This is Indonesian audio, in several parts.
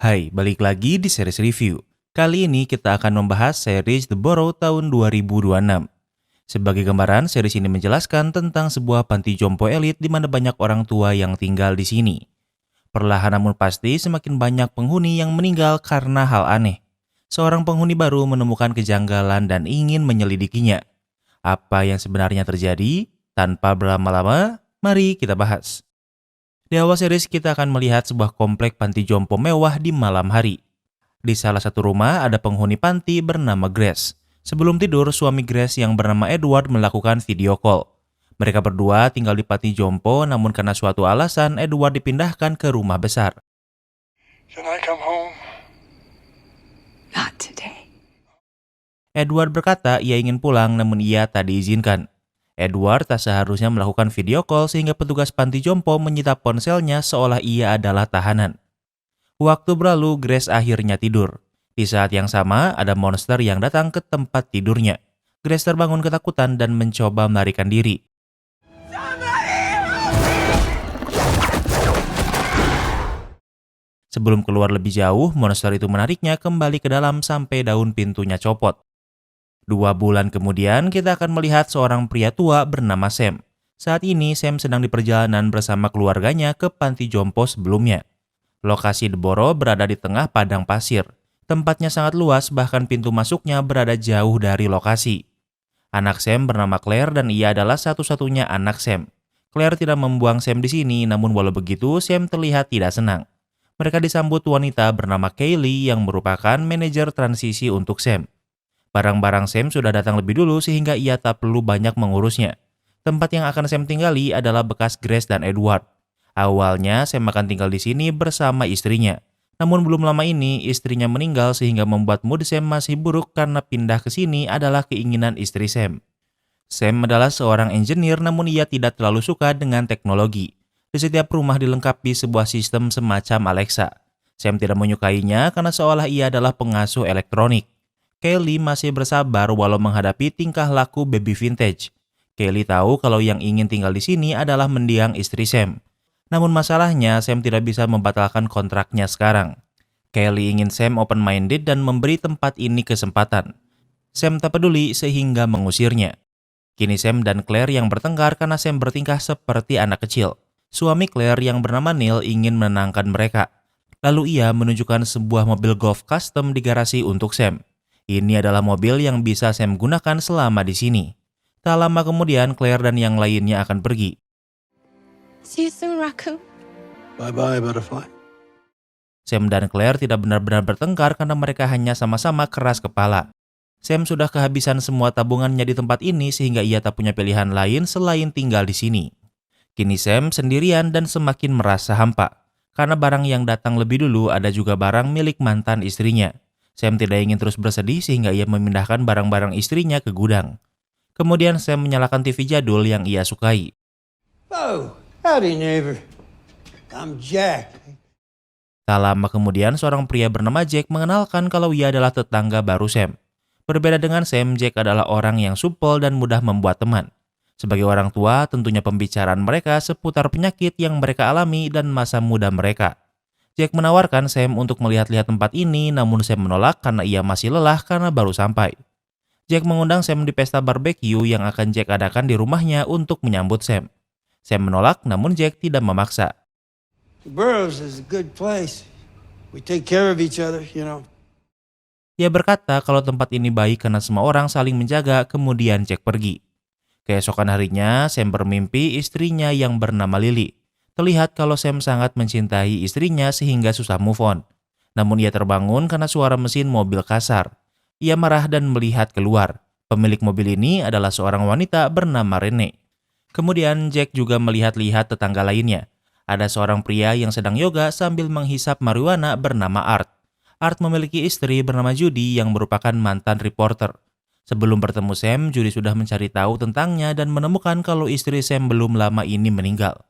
Hai, balik lagi di series review. Kali ini kita akan membahas series The Burrow tahun 2026. Sebagai gambaran, series ini menjelaskan tentang sebuah panti jompo elit di mana banyak orang tua yang tinggal di sini. Perlahan namun pasti, semakin banyak penghuni yang meninggal karena hal aneh. Seorang penghuni baru menemukan kejanggalan dan ingin menyelidikinya. Apa yang sebenarnya terjadi? Tanpa berlama-lama, mari kita bahas. Di awal series kita akan melihat sebuah komplek panti jompo mewah di malam hari. Di salah satu rumah ada penghuni panti bernama Grace. Sebelum tidur, suami Grace yang bernama Edward melakukan video call. Mereka berdua tinggal di panti jompo, namun karena suatu alasan Edward dipindahkan ke rumah besar. Can I come home? Not today. Edward berkata ia ingin pulang namun ia tak diizinkan. Edward tak seharusnya melakukan video call sehingga petugas panti jompo menyita ponselnya seolah ia adalah tahanan. Waktu berlalu, Grace akhirnya tidur. Di saat yang sama, ada monster yang datang ke tempat tidurnya. Grace terbangun ketakutan dan mencoba melarikan diri. Sebelum keluar lebih jauh, monster itu menariknya kembali ke dalam sampai daun pintunya copot. 2 bulan kemudian, kita akan melihat seorang pria tua bernama Sam. Saat ini, Sam sedang di perjalanan bersama keluarganya ke panti jompo sebelumnya. Lokasi The Burrow berada di tengah padang pasir. Tempatnya sangat luas, bahkan pintu masuknya berada jauh dari lokasi. Anak Sam bernama Claire dan ia adalah satu-satunya anak Sam. Claire tidak membuang Sam di sini, namun walau begitu, Sam terlihat tidak senang. Mereka disambut wanita bernama Kaylee yang merupakan manajer transisi untuk Sam. Barang-barang Sam sudah datang lebih dulu sehingga ia tak perlu banyak mengurusnya. Tempat yang akan Sam tinggali adalah bekas Grace dan Edward. Awalnya Sam akan tinggal di sini bersama istrinya. Namun belum lama ini istrinya meninggal sehingga membuat mood Sam masih buruk karena pindah ke sini adalah keinginan istri Sam. Sam adalah seorang engineer namun ia tidak terlalu suka dengan teknologi. Di setiap rumah dilengkapi sebuah sistem semacam Alexa. Sam tidak menyukainya karena seolah ia adalah pengasuh elektronik. Kaylee masih bersabar walau menghadapi tingkah laku baby vintage. Kaylee tahu kalau yang ingin tinggal di sini adalah mendiang istri Sam. Namun masalahnya Sam tidak bisa membatalkan kontraknya sekarang. Kaylee ingin Sam open-minded dan memberi tempat ini kesempatan. Sam tak peduli sehingga mengusirnya. Kini Sam dan Claire yang bertengkar karena Sam bertingkah seperti anak kecil. Suami Claire yang bernama Neil ingin menenangkan mereka. Lalu ia menunjukkan sebuah mobil golf custom di garasi untuk Sam. Ini adalah mobil yang bisa Sam gunakan selama di sini. Tak lama kemudian, Claire dan yang lainnya akan pergi. See you soon, Raccoon. Bye-bye, butterfly. Sam dan Claire tidak benar-benar bertengkar karena mereka hanya sama-sama keras kepala. Sam sudah kehabisan semua tabungannya di tempat ini sehingga ia tak punya pilihan lain selain tinggal di sini. Kini Sam sendirian dan semakin merasa hampa. Karena barang yang datang lebih dulu ada juga barang milik mantan istrinya. Sam tidak ingin terus bersedih sehingga ia memindahkan barang-barang istrinya ke gudang. Kemudian Sam menyalakan TV jadul yang ia sukai. Oh, howdy, neighbor. I'm Jack. Tak lama kemudian seorang pria bernama Jack mengenalkan kalau ia adalah tetangga baru Sam. Berbeda dengan Sam, Jack adalah orang yang supel dan mudah membuat teman. Sebagai orang tua, tentunya pembicaraan mereka seputar penyakit yang mereka alami dan masa muda mereka. Jack menawarkan Sam untuk melihat-lihat tempat ini, namun Sam menolak karena ia masih lelah karena baru sampai. Jack mengundang Sam di pesta barbecue yang akan Jack adakan di rumahnya untuk menyambut Sam. Sam menolak, namun Jack tidak memaksa. The Burrows is a good place. We take care of each other, you know. Ia berkata kalau tempat ini baik karena semua orang saling menjaga, kemudian Jack pergi. Keesokan harinya, Sam bermimpi istrinya yang bernama Lily. Terlihat kalau Sam sangat mencintai istrinya sehingga susah move on. Namun ia terbangun karena suara mesin mobil kasar. Ia marah dan melihat keluar. Pemilik mobil ini adalah seorang wanita bernama Renee. Kemudian Jack juga melihat-lihat tetangga lainnya. Ada seorang pria yang sedang yoga sambil menghisap marijuana bernama Art. Art memiliki istri bernama Judy yang merupakan mantan reporter. Sebelum bertemu Sam, Judy sudah mencari tahu tentangnya dan menemukan kalau istri Sam belum lama ini meninggal.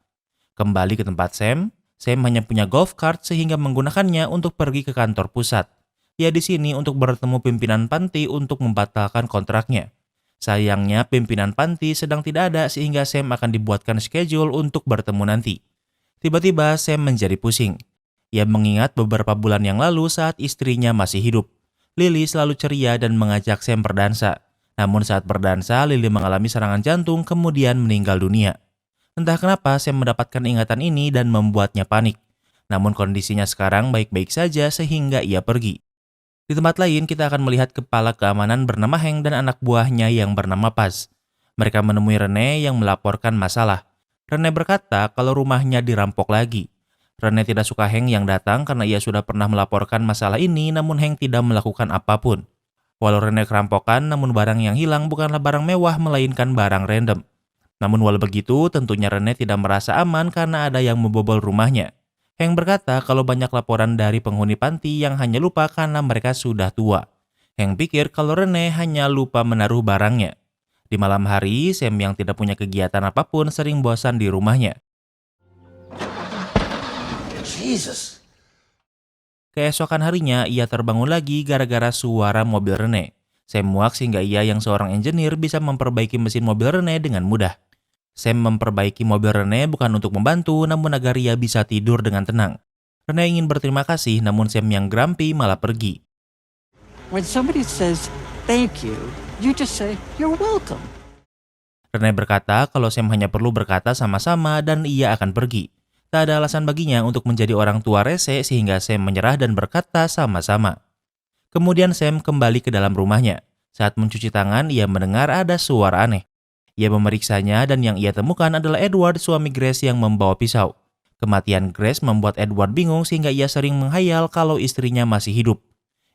Kembali ke tempat Sam hanya punya golf cart sehingga menggunakannya untuk pergi ke kantor pusat. Ia di sini untuk bertemu pimpinan panti untuk membatalkan kontraknya. Sayangnya pimpinan panti sedang tidak ada sehingga Sam akan dibuatkan schedule untuk bertemu nanti. Tiba-tiba Sam menjadi pusing. Ia mengingat beberapa bulan yang lalu saat istrinya masih hidup. Lily selalu ceria dan mengajak Sam berdansa. Namun saat berdansa, Lily mengalami serangan jantung kemudian meninggal dunia. Entah kenapa Sam mendapatkan ingatan ini dan membuatnya panik. Namun kondisinya sekarang baik-baik saja sehingga ia pergi. Di tempat lain kita akan melihat kepala keamanan bernama Hank dan anak buahnya yang bernama Paz. Mereka menemui Rene yang melaporkan masalah. Rene berkata kalau rumahnya dirampok lagi. Rene tidak suka Hank yang datang karena ia sudah pernah melaporkan masalah ini, namun Hank tidak melakukan apapun. Walau Rene kerampokan, namun barang yang hilang bukanlah barang mewah melainkan barang random. Namun walau begitu, tentunya Rene tidak merasa aman karena ada yang membobol rumahnya. Hank berkata kalau banyak laporan dari penghuni panti yang hanya lupa karena mereka sudah tua. Hank pikir kalau Rene hanya lupa menaruh barangnya. Di malam hari, Sam yang tidak punya kegiatan apapun sering bosan di rumahnya. Jesus. Keesokan harinya, ia terbangun lagi gara-gara suara mobil Rene. Sam muak sehingga ia yang seorang engineer bisa memperbaiki mesin mobil Rene dengan mudah. Sam memperbaiki mobil Rene bukan untuk membantu, namun agar ia bisa tidur dengan tenang. Rene ingin berterima kasih, namun Sam yang grumpy malah pergi. When somebody says thank you just say you're welcome. Rene berkata kalau Sam hanya perlu berkata sama-sama dan ia akan pergi. Tak ada alasan baginya untuk menjadi orang tua rese sehingga Sam menyerah dan berkata sama-sama. Kemudian Sam kembali ke dalam rumahnya. Saat mencuci tangan, ia mendengar ada suara aneh. Ia memeriksanya dan yang ia temukan adalah Edward, suami Grace yang membawa pisau. Kematian Grace membuat Edward bingung sehingga ia sering menghayal kalau istrinya masih hidup.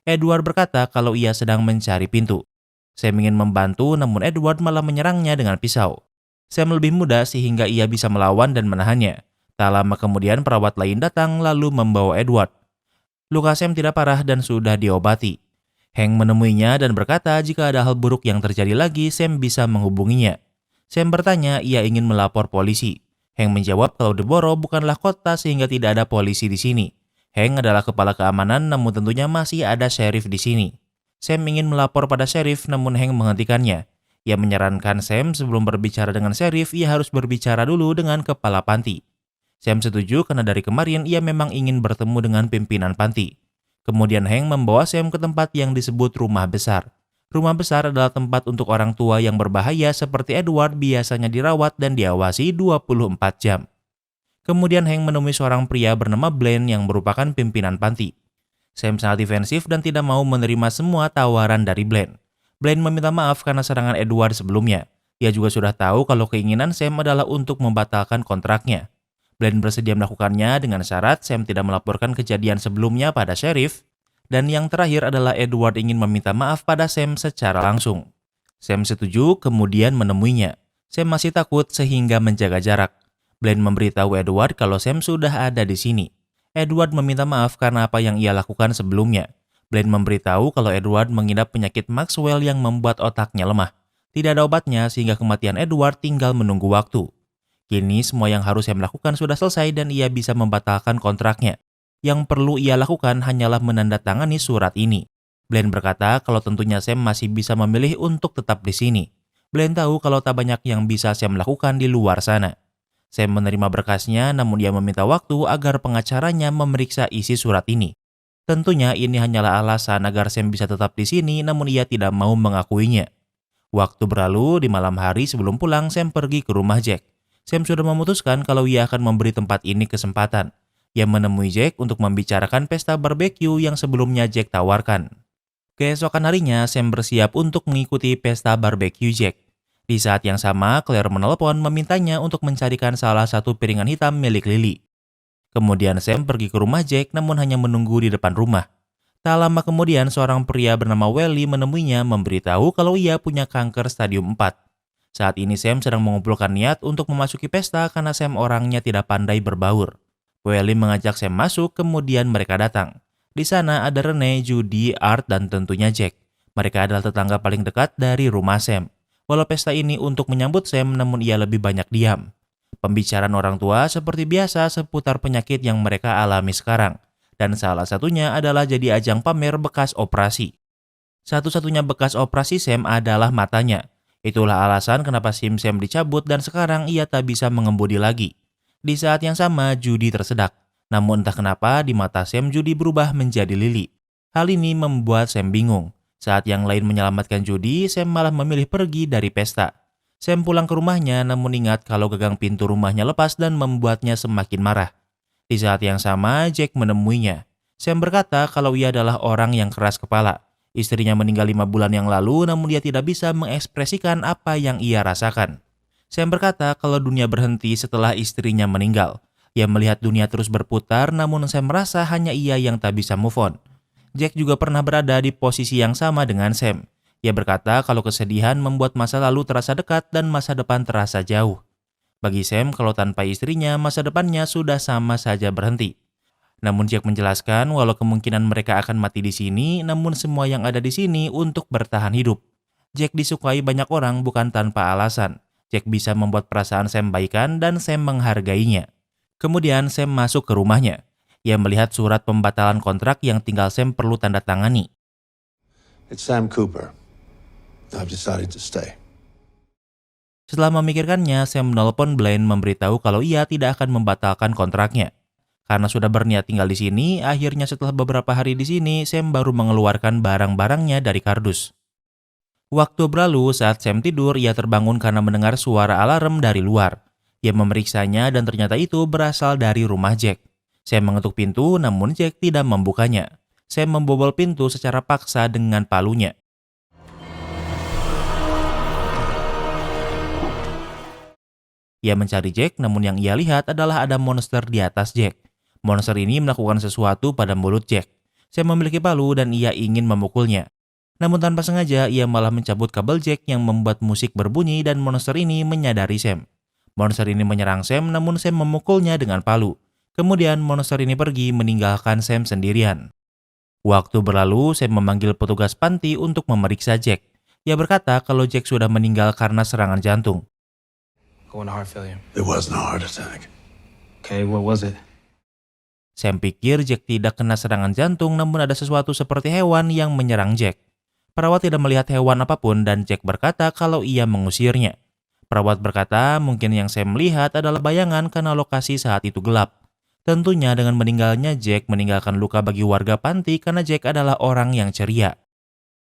Edward berkata kalau ia sedang mencari pintu. Sam ingin membantu namun Edward malah menyerangnya dengan pisau. Sam lebih muda sehingga ia bisa melawan dan menahannya. Tak lama kemudian perawat lain datang lalu membawa Edward. Luka Sam tidak parah dan sudah diobati. Hank menemuinya dan berkata jika ada hal buruk yang terjadi lagi, Sam bisa menghubunginya. Sam bertanya ia ingin melapor polisi. Hank menjawab kalau Deborah bukanlah kota sehingga tidak ada polisi di sini. Hank adalah kepala keamanan namun tentunya masih ada sheriff di sini. Sam ingin melapor pada sheriff namun Hank menghentikannya. Ia menyarankan Sam sebelum berbicara dengan sheriff, ia harus berbicara dulu dengan kepala panti. Sam setuju karena dari kemarin ia memang ingin bertemu dengan pimpinan panti. Kemudian Hank membawa Sam ke tempat yang disebut rumah besar. Rumah besar adalah tempat untuk orang tua yang berbahaya seperti Edward biasanya dirawat dan diawasi 24 jam. Kemudian Hank menemui seorang pria bernama Blaine yang merupakan pimpinan panti. Sam sangat defensif dan tidak mau menerima semua tawaran dari Blaine. Blaine meminta maaf karena serangan Edward sebelumnya. Ia juga sudah tahu kalau keinginan Sam adalah untuk membatalkan kontraknya. Blaine bersedia melakukannya dengan syarat Sam tidak melaporkan kejadian sebelumnya pada sheriff. Dan yang terakhir adalah Edward ingin meminta maaf pada Sam secara langsung. Sam setuju kemudian menemuinya. Sam masih takut sehingga menjaga jarak. Blaine memberitahu Edward kalau Sam sudah ada di sini. Edward meminta maaf karena apa yang ia lakukan sebelumnya. Blaine memberitahu kalau Edward mengidap penyakit Maxwell yang membuat otaknya lemah. Tidak ada obatnya sehingga kematian Edward tinggal menunggu waktu. Kini semua yang harus Sam lakukan sudah selesai dan ia bisa membatalkan kontraknya. Yang perlu ia lakukan hanyalah menandatangani surat ini. Blaine berkata kalau tentunya Sam masih bisa memilih untuk tetap di sini. Blaine tahu kalau tak banyak yang bisa Sam lakukan di luar sana. Sam menerima berkasnya namun dia meminta waktu agar pengacaranya memeriksa isi surat ini. Tentunya ini hanyalah alasan agar Sam bisa tetap di sini namun ia tidak mau mengakuinya. Waktu berlalu, di malam hari sebelum pulang Sam pergi ke rumah Jack. Sam sudah memutuskan kalau ia akan memberi tempat ini kesempatan. Ia menemui Jack untuk membicarakan pesta barbeque yang sebelumnya Jack tawarkan. Keesokan harinya, Sam bersiap untuk mengikuti pesta barbeque Jack. Di saat yang sama, Claire menelpon memintanya untuk mencarikan salah satu piringan hitam milik Lily. Kemudian Sam pergi ke rumah Jack namun hanya menunggu di depan rumah. Tak lama kemudian, seorang pria bernama Wally menemuinya memberitahu kalau ia punya kanker stadium 4. Saat ini Sam sedang mengumpulkan niat untuk memasuki pesta karena Sam orangnya tidak pandai berbaur. Wally mengajak Sam masuk, kemudian mereka datang. Di sana ada Rene, Judy, Art, dan tentunya Jack. Mereka adalah tetangga paling dekat dari rumah Sam. Walau pesta ini untuk menyambut Sam, namun ia lebih banyak diam. Pembicaraan orang tua seperti biasa seputar penyakit yang mereka alami sekarang. Dan salah satunya adalah jadi ajang pamer bekas operasi. Satu-satunya bekas operasi Sam adalah matanya. Itulah alasan kenapa SIM Sam dicabut dan sekarang ia tak bisa mengemudi lagi. Di saat yang sama, Judy tersedak. Namun entah kenapa di mata Sam Judy berubah menjadi Lily. Hal ini membuat Sam bingung. Saat yang lain menyelamatkan Judy, Sam malah memilih pergi dari pesta. Sam pulang ke rumahnya namun ingat kalau gagang pintu rumahnya lepas dan membuatnya semakin marah. Di saat yang sama, Jack menemuinya. Sam berkata kalau ia adalah orang yang keras kepala. Istrinya meninggal 5 bulan yang lalu namun dia tidak bisa mengekspresikan apa yang ia rasakan. Sam berkata kalau dunia berhenti setelah istrinya meninggal. Ia melihat dunia terus berputar namun Sam merasa hanya ia yang tak bisa move on. Jack juga pernah berada di posisi yang sama dengan Sam. Ia berkata kalau kesedihan membuat masa lalu terasa dekat dan masa depan terasa jauh. Bagi Sam, kalau tanpa istrinya, masa depannya sudah sama saja berhenti. Namun Jack menjelaskan walau kemungkinan mereka akan mati di sini, namun semua yang ada di sini untuk bertahan hidup. Jack disukai banyak orang bukan tanpa alasan. Jack bisa membuat perasaan Sam baikan dan Sam menghargainya. Kemudian Sam masuk ke rumahnya. Ia melihat surat pembatalan kontrak yang tinggal Sam perlu tanda tangani. It's Sam Cooper. I've decided to stay. Setelah memikirkannya, Sam menelpon Blaine memberitahu kalau ia tidak akan membatalkan kontraknya. Karena sudah berniat tinggal di sini, akhirnya setelah beberapa hari di sini, Sam baru mengeluarkan barang-barangnya dari kardus. Waktu berlalu, saat Sam tidur, ia terbangun karena mendengar suara alarm dari luar. Ia memeriksanya dan ternyata itu berasal dari rumah Jack. Sam mengetuk pintu namun Jack tidak membukanya. Sam membobol pintu secara paksa dengan palunya. Ia mencari Jack namun yang ia lihat adalah ada monster di atas Jack. Monster ini melakukan sesuatu pada mulut Jack. Sam memiliki palu dan ia ingin memukulnya. Namun tanpa sengaja ia malah mencabut kabel Jack yang membuat musik berbunyi dan monster ini menyadari Sam. Monster ini menyerang Sam namun Sam memukulnya dengan palu. Kemudian monster ini pergi meninggalkan Sam sendirian. Waktu berlalu, Sam memanggil petugas panti untuk memeriksa Jack. Ia berkata kalau Jack sudah meninggal karena serangan jantung. Going to heart failure. It wasn't a heart attack. Okay, what was it? Sam pikir Jack tidak kena serangan jantung namun ada sesuatu seperti hewan yang menyerang Jack. Perawat tidak melihat hewan apapun dan Jack berkata kalau ia mengusirnya. Perawat berkata mungkin yang Sam melihat adalah bayangan karena lokasi saat itu gelap. Tentunya dengan meninggalnya Jack meninggalkan luka bagi warga panti karena Jack adalah orang yang ceria.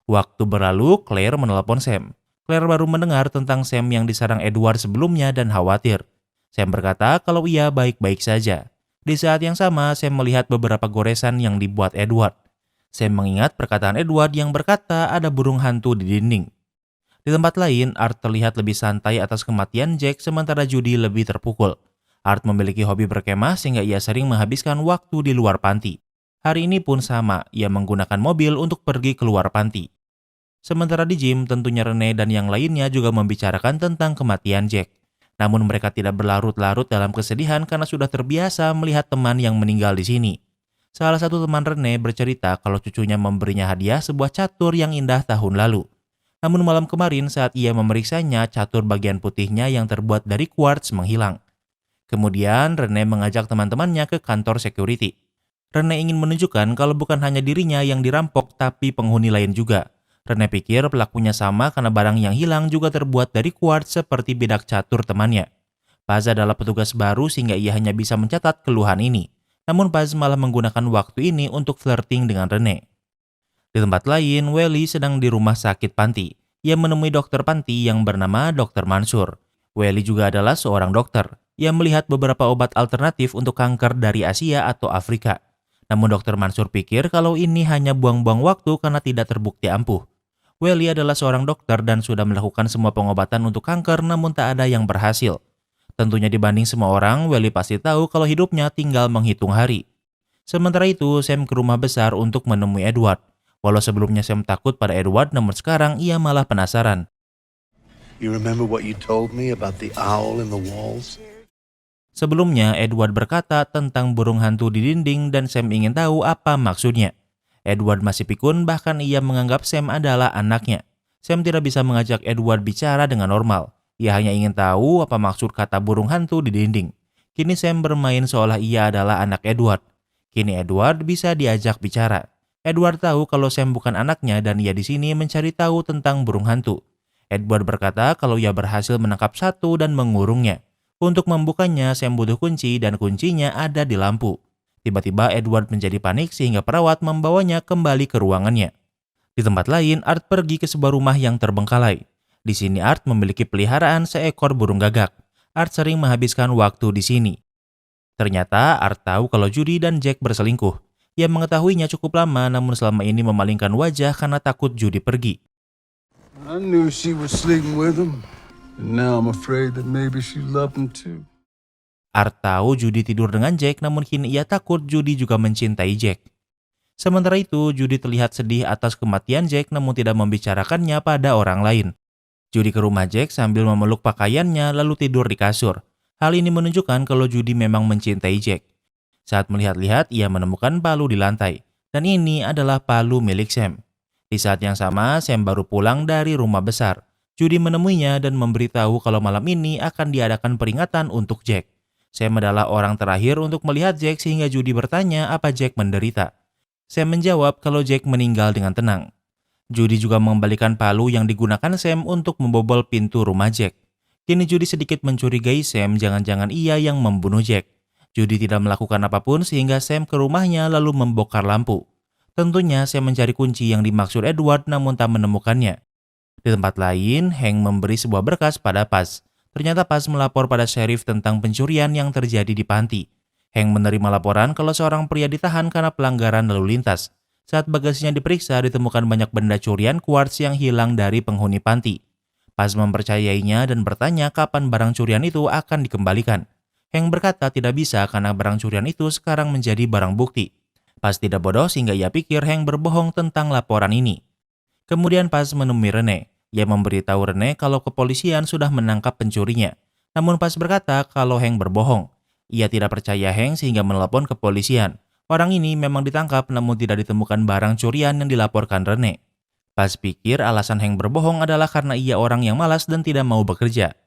Waktu berlalu, Claire menelpon Sam. Claire baru mendengar tentang Sam yang diserang Edward sebelumnya dan khawatir. Sam berkata kalau ia baik-baik saja. Di saat yang sama, Sam melihat beberapa goresan yang dibuat Edward. Sam mengingat perkataan Edward yang berkata ada burung hantu di dinding. Di tempat lain, Art terlihat lebih santai atas kematian Jack sementara Judy lebih terpukul. Art memiliki hobi berkemah sehingga ia sering menghabiskan waktu di luar panti. Hari ini pun sama, ia menggunakan mobil untuk pergi keluar panti. Sementara di gym, tentunya Rene dan yang lainnya juga membicarakan tentang kematian Jack. Namun mereka tidak berlarut-larut dalam kesedihan karena sudah terbiasa melihat teman yang meninggal di sini. Salah satu teman Rene bercerita kalau cucunya memberinya hadiah sebuah catur yang indah tahun lalu. Namun malam kemarin saat ia memeriksanya, catur bagian putihnya yang terbuat dari quartz menghilang. Kemudian Rene mengajak teman-temannya ke kantor security. Rene ingin menunjukkan kalau bukan hanya dirinya yang dirampok tapi penghuni lain juga. Rene pikir pelakunya sama karena barang yang hilang juga terbuat dari quartz seperti bedak catur temannya. Paz adalah petugas baru sehingga ia hanya bisa mencatat keluhan ini. Namun Paz malah menggunakan waktu ini untuk flirting dengan Rene. Di tempat lain, Welly sedang di rumah sakit panti. Ia menemui dokter panti yang bernama Dr. Mansur. Welly juga adalah seorang dokter. Ia melihat beberapa obat alternatif untuk kanker dari Asia atau Afrika. Namun Dr. Mansur pikir kalau ini hanya buang-buang waktu karena tidak terbukti ampuh. Welly adalah seorang dokter dan sudah melakukan semua pengobatan untuk kanker namun tak ada yang berhasil. Tentunya dibanding semua orang, Welly pasti tahu kalau hidupnya tinggal menghitung hari. Sementara itu, Sam ke rumah besar untuk menemui Edward. Walau sebelumnya Sam takut pada Edward, namun sekarang ia malah penasaran. You remember what you told me about the owl in the walls? Sebelumnya, Edward berkata tentang burung hantu di dinding dan Sam ingin tahu apa maksudnya. Edward masih pikun, bahkan ia menganggap Sam adalah anaknya. Sam tidak bisa mengajak Edward bicara dengan normal. Ia hanya ingin tahu apa maksud kata burung hantu di dinding. Kini Sam bermain seolah ia adalah anak Edward. Kini Edward bisa diajak bicara. Edward tahu kalau Sam bukan anaknya dan ia di sini mencari tahu tentang burung hantu. Edward berkata kalau ia berhasil menangkap satu dan mengurungnya. Untuk membukanya, Sam butuh kunci dan kuncinya ada di lampu. Tiba-tiba Edward menjadi panik sehingga perawat membawanya kembali ke ruangannya. Di tempat lain, Art pergi ke sebuah rumah yang terbengkalai. Di sini Art memiliki peliharaan seekor burung gagak. Art sering menghabiskan waktu di sini. Ternyata Art tahu kalau Judy dan Jack berselingkuh. Ia mengetahuinya cukup lama namun selama ini memalingkan wajah karena takut Judy pergi. I knew she was sleeping with him, and now I'm afraid that maybe she loved him too. Art tahu Judy tidur dengan Jack namun kini ia takut Judy juga mencintai Jack. Sementara itu, Judy terlihat sedih atas kematian Jack namun tidak membicarakannya pada orang lain. Judy ke rumah Jack sambil memeluk pakaiannya lalu tidur di kasur. Hal ini menunjukkan kalau Judy memang mencintai Jack. Saat melihat-lihat, ia menemukan palu di lantai. Dan ini adalah palu milik Sam. Di saat yang sama, Sam baru pulang dari rumah besar. Judy menemuinya dan memberitahu kalau malam ini akan diadakan peringatan untuk Jack. Sam adalah orang terakhir untuk melihat Jack sehingga Judy bertanya apa Jack menderita. Sam menjawab kalau Jack meninggal dengan tenang. Judy juga mengembalikan palu yang digunakan Sam untuk membobol pintu rumah Jack. Kini Judy sedikit mencurigai Sam, jangan-jangan ia yang membunuh Jack. Judy tidak melakukan apapun sehingga Sam ke rumahnya lalu membongkar lampu. Tentunya Sam mencari kunci yang dimaksud Edward namun tak menemukannya. Di tempat lain, Hank memberi sebuah berkas pada Paz. Ternyata Paz melapor pada sheriff tentang pencurian yang terjadi di panti. Hank menerima laporan kalau seorang pria ditahan karena pelanggaran lalu lintas. Saat bagasinya diperiksa, ditemukan banyak benda curian quartz yang hilang dari penghuni panti. Paz mempercayainya dan bertanya kapan barang curian itu akan dikembalikan. Hank berkata tidak bisa karena barang curian itu sekarang menjadi barang bukti. Paz tidak bodoh sehingga ia pikir Hank berbohong tentang laporan ini. Kemudian Paz menemui Rene. Ia memberitahu Rene kalau kepolisian sudah menangkap pencurinya. Namun Paz berkata kalau Hank berbohong. Ia tidak percaya Hank sehingga menelepon kepolisian. Orang ini memang ditangkap namun tidak ditemukan barang curian yang dilaporkan Rene. Paz pikir alasan Hank berbohong adalah karena ia orang yang malas dan tidak mau bekerja.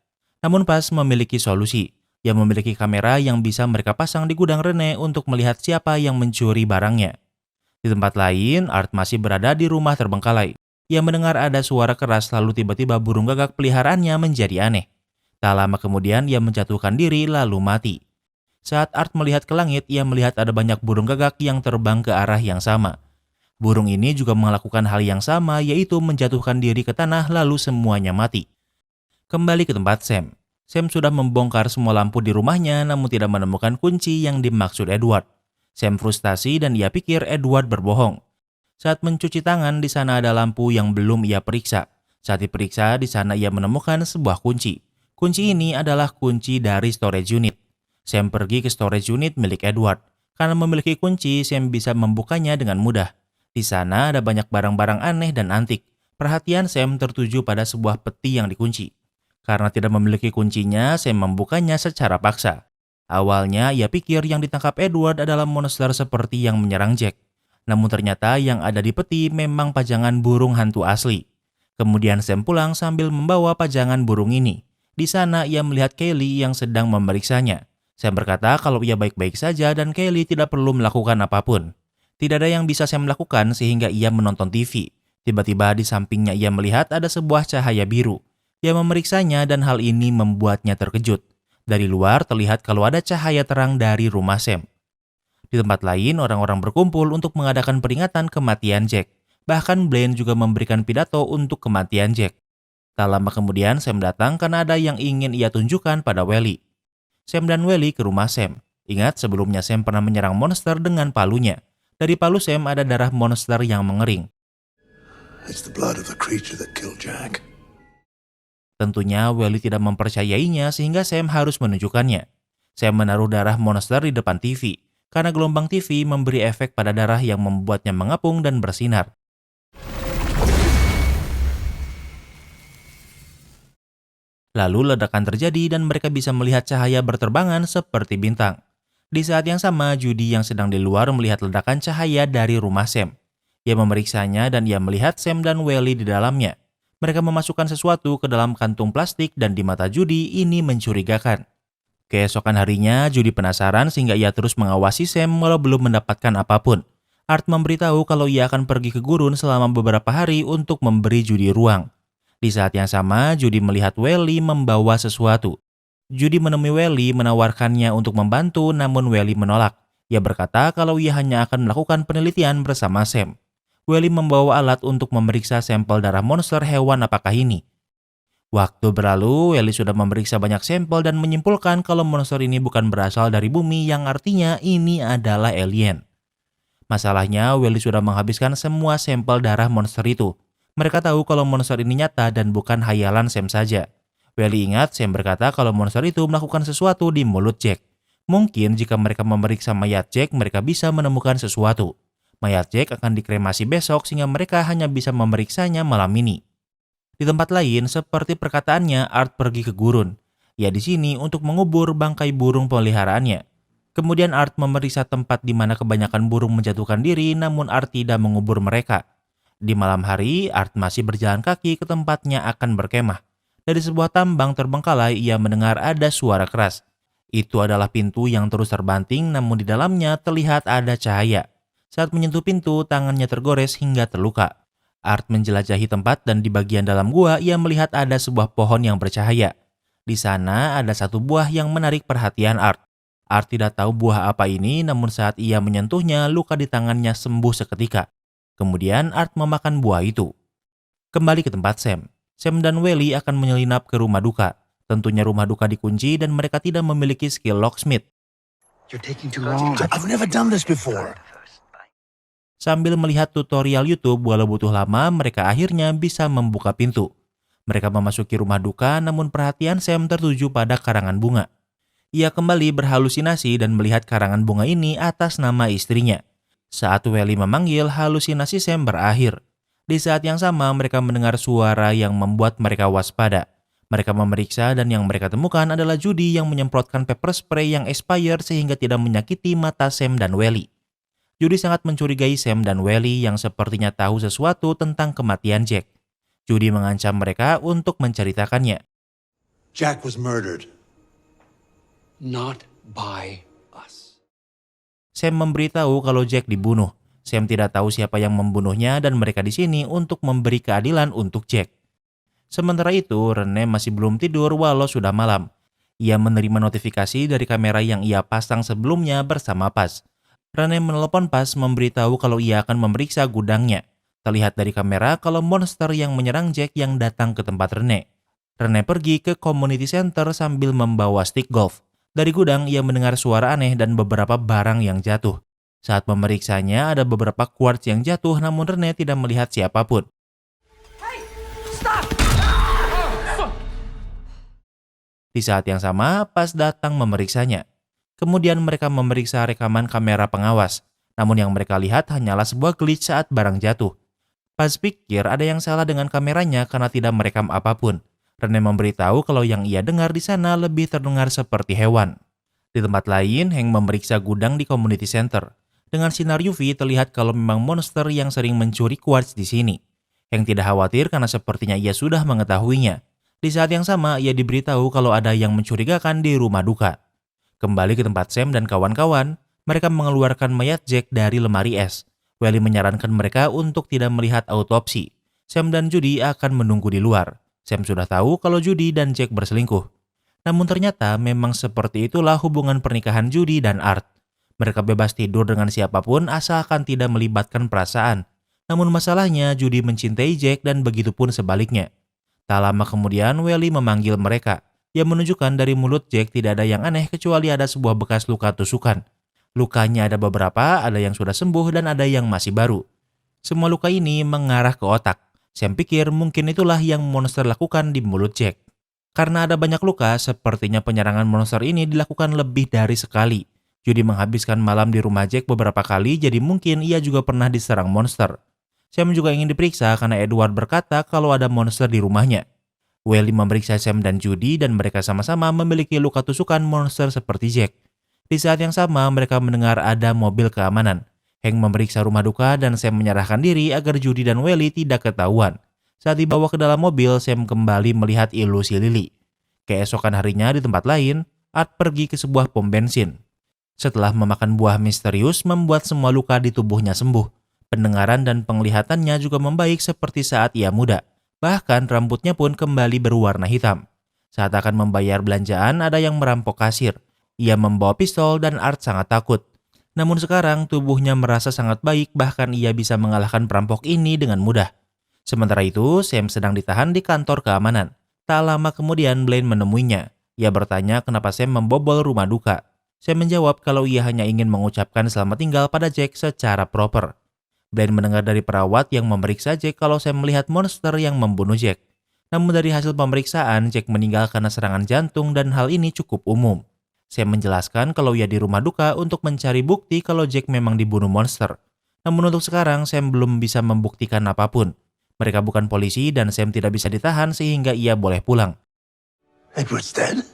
Namun Paz memiliki solusi. Ia memiliki kamera yang bisa mereka pasang di gudang Rene untuk melihat siapa yang mencuri barangnya. Di tempat lain, Art masih berada di rumah terbengkalai. Ia mendengar ada suara keras lalu tiba-tiba burung gagak peliharaannya menjadi aneh. Tak lama kemudian ia menjatuhkan diri lalu mati. Saat Art melihat ke langit, ia melihat ada banyak burung gagak yang terbang ke arah yang sama. Burung ini juga melakukan hal yang sama yaitu menjatuhkan diri ke tanah lalu semuanya mati. Kembali ke tempat Sam. Sam sudah membongkar semua lampu di rumahnya namun tidak menemukan kunci yang dimaksud Edward. Sam frustasi dan ia pikir Edward berbohong. Saat mencuci tangan, di sana ada lampu yang belum ia periksa. Saat diperiksa, di sana ia menemukan sebuah kunci. Kunci ini adalah kunci dari storage unit. Sam pergi ke storage unit milik Edward. Karena memiliki kunci, Sam bisa membukanya dengan mudah. Di sana ada banyak barang-barang aneh dan antik. Perhatian Sam tertuju pada sebuah peti yang dikunci. Karena tidak memiliki kuncinya, Sam membukanya secara paksa. Awalnya, ia pikir yang ditangkap Edward adalah monster seperti yang menyerang Jack. Namun ternyata yang ada di peti memang pajangan burung hantu asli. Kemudian Sam pulang sambil membawa pajangan burung ini. Di sana ia melihat Kelly yang sedang memeriksanya. Sam berkata kalau ia baik-baik saja dan Kelly tidak perlu melakukan apapun. Tidak ada yang bisa Sam lakukan sehingga ia menonton TV. Tiba-tiba di sampingnya ia melihat ada sebuah cahaya biru. Ia memeriksanya dan hal ini membuatnya terkejut. Dari luar terlihat kalau ada cahaya terang dari rumah Sam. Di tempat lain, orang-orang berkumpul untuk mengadakan peringatan kematian Jack. Bahkan Blaine juga memberikan pidato untuk kematian Jack. Tak lama kemudian, Sam datang karena ada yang ingin ia tunjukkan pada Welly. Sam dan Welly ke rumah Sam. Ingat, sebelumnya Sam pernah menyerang monster dengan palunya. Dari palu Sam ada darah monster yang mengering. It's the blood of the creature that killed Jack. Tentunya Welly tidak mempercayainya sehingga Sam harus menunjukkannya. Sam menaruh darah monster di depan TV. Karena gelombang TV memberi efek pada darah yang membuatnya mengapung dan bersinar. Lalu ledakan terjadi dan mereka bisa melihat cahaya berterbangan seperti bintang. Di saat yang sama, Judy yang sedang di luar melihat ledakan cahaya dari rumah Sam. Ia memeriksanya dan ia melihat Sam dan Welly di dalamnya. Mereka memasukkan sesuatu ke dalam kantung plastik dan di mata Judy ini mencurigakan. Keesokan harinya, Judy penasaran sehingga ia terus mengawasi Sam walau belum mendapatkan apapun. Art memberitahu kalau ia akan pergi ke gurun selama beberapa hari untuk memberi Judy ruang. Di saat yang sama, Judy melihat Welly membawa sesuatu. Judy menemui Welly menawarkannya untuk membantu namun Welly menolak. Ia berkata kalau ia hanya akan melakukan penelitian bersama Sam. Welly membawa alat untuk memeriksa sampel darah monster hewan apakah ini. Waktu berlalu, Welly sudah memeriksa banyak sampel dan menyimpulkan kalau monster ini bukan berasal dari bumi, yang artinya ini adalah alien. Masalahnya, Welly sudah menghabiskan semua sampel darah monster itu. Mereka tahu kalau monster ini nyata dan bukan hayalan Sam saja. Welly ingat Sam berkata kalau monster itu melakukan sesuatu di mulut Jack. Mungkin jika mereka memeriksa mayat Jack, mereka bisa menemukan sesuatu. Mayat Jack akan dikremasi besok sehingga mereka hanya bisa memeriksanya malam ini. Di tempat lain, seperti perkataannya, Art pergi ke gurun. Ia di sini untuk mengubur bangkai burung peliharaannya. Kemudian Art memeriksa tempat di mana kebanyakan burung menjatuhkan diri, namun Art tidak mengubur mereka. Di malam hari, Art masih berjalan kaki ke tempatnya akan berkemah. Dari sebuah tambang terbengkalai, ia mendengar ada suara keras. Itu adalah pintu yang terus terbanting, namun di dalamnya terlihat ada cahaya. Saat menyentuh pintu, tangannya tergores hingga terluka. Art menjelajahi tempat dan di bagian dalam gua ia melihat ada sebuah pohon yang bercahaya. Di sana ada satu buah yang menarik perhatian Art. Art tidak tahu buah apa ini, namun saat ia menyentuhnya, luka di tangannya sembuh seketika. Kemudian Art memakan buah itu. Kembali ke tempat Sam. Sam dan Welly akan menyelinap ke rumah duka. Tentunya rumah duka dikunci dan mereka tidak memiliki skill locksmith. You're taking too long. I've never done this before. Sambil melihat tutorial YouTube walau butuh lama, mereka akhirnya bisa membuka pintu. Mereka memasuki rumah duka, namun perhatian Sam tertuju pada karangan bunga. Ia kembali berhalusinasi dan melihat karangan bunga ini atas nama istrinya. Saat Welly memanggil, halusinasi Sam berakhir. Di saat yang sama, mereka mendengar suara yang membuat mereka waspada. Mereka memeriksa dan yang mereka temukan adalah Judy yang menyemprotkan pepper spray yang expired sehingga tidak menyakiti mata Sam dan Welly. Judy sangat mencurigai Sam dan Welly yang sepertinya tahu sesuatu tentang kematian Jack. Judy mengancam mereka untuk menceritakannya. Jack was murdered. Not by us. Sam memberitahu kalau Jack dibunuh. Sam tidak tahu siapa yang membunuhnya dan mereka di sini untuk memberi keadilan untuk Jack. Sementara itu, Rene masih belum tidur walau sudah malam. Ia menerima notifikasi dari kamera yang ia pasang sebelumnya bersama Paz. Rene menelepon Paz memberitahu kalau ia akan memeriksa gudangnya. Terlihat dari kamera kalau monster yang menyerang Jack yang datang ke tempat Rene. Rene pergi ke community center sambil membawa stick golf. Dari gudang ia mendengar suara aneh dan beberapa barang yang jatuh. Saat memeriksanya ada beberapa quartz yang jatuh namun Rene tidak melihat siapapun. Di saat yang sama, Paz datang memeriksanya. Kemudian mereka memeriksa rekaman kamera pengawas. Namun yang mereka lihat hanyalah sebuah glitch saat barang jatuh. Paz pikir ada yang salah dengan kameranya karena tidak merekam apapun. Rene memberitahu kalau yang ia dengar di sana lebih terdengar seperti hewan. Di tempat lain, Hank memeriksa gudang di community center. Dengan sinar UV terlihat kalau memang monster yang sering mencuri quartz di sini. Hank tidak khawatir karena sepertinya ia sudah mengetahuinya. Di saat yang sama, ia diberitahu kalau ada yang mencurigakan di rumah duka. Kembali ke tempat Sam dan kawan-kawan, mereka mengeluarkan mayat Jack dari lemari es. Welly menyarankan mereka untuk tidak melihat autopsi. Sam dan Judy akan menunggu di luar. Sam sudah tahu kalau Judy dan Jack berselingkuh. Namun ternyata memang seperti itulah hubungan pernikahan Judy dan Art. Mereka bebas tidur dengan siapapun asalkan tidak melibatkan perasaan. Namun masalahnya Judy mencintai Jack dan begitupun sebaliknya. Tak lama kemudian Welly memanggil mereka. Ia menunjukkan dari mulut Jack tidak ada yang aneh kecuali ada sebuah bekas luka tusukan. Lukanya ada beberapa, ada yang sudah sembuh dan ada yang masih baru. Semua luka ini mengarah ke otak. Sam pikir mungkin itulah yang monster lakukan di mulut Jack. Karena ada banyak luka, sepertinya penyerangan monster ini dilakukan lebih dari sekali. Judy menghabiskan malam di rumah Jack beberapa kali, jadi mungkin ia juga pernah diserang monster. Sam juga ingin diperiksa karena Edward berkata kalau ada monster di rumahnya. Welly memeriksa Sam dan Judy dan mereka sama-sama memiliki luka tusukan monster seperti Jack. Di saat yang sama mereka mendengar ada mobil keamanan. Hank memeriksa rumah duka dan Sam menyerahkan diri agar Judy dan Welly tidak ketahuan. Saat dibawa ke dalam mobil, Sam kembali melihat ilusi Lily. Keesokan harinya di tempat lain, Art pergi ke sebuah pom bensin. Setelah memakan buah misterius membuat semua luka di tubuhnya sembuh. Pendengaran dan penglihatannya juga membaik seperti saat ia muda. Bahkan rambutnya pun kembali berwarna hitam. Saat akan membayar belanjaan ada yang merampok kasir. Ia membawa pistol dan Art sangat takut. Namun sekarang tubuhnya merasa sangat baik, bahkan ia bisa mengalahkan perampok ini dengan mudah. Sementara itu, Sam sedang ditahan di kantor keamanan. Tak lama kemudian Blaine menemuinya. Ia bertanya kenapa Sam membobol rumah duka. Sam menjawab kalau ia hanya ingin mengucapkan selamat tinggal pada Jack secara proper. Blaine mendengar dari perawat yang memeriksa Jack kalau Sam melihat monster yang membunuh Jack. Namun dari hasil pemeriksaan, Jack meninggal karena serangan jantung dan hal ini cukup umum. Sam menjelaskan kalau ia di rumah duka untuk mencari bukti kalau Jack memang dibunuh monster. Namun untuk sekarang, Sam belum bisa membuktikan apapun. Mereka bukan polisi dan Sam tidak bisa ditahan sehingga ia boleh pulang. Edward's dead?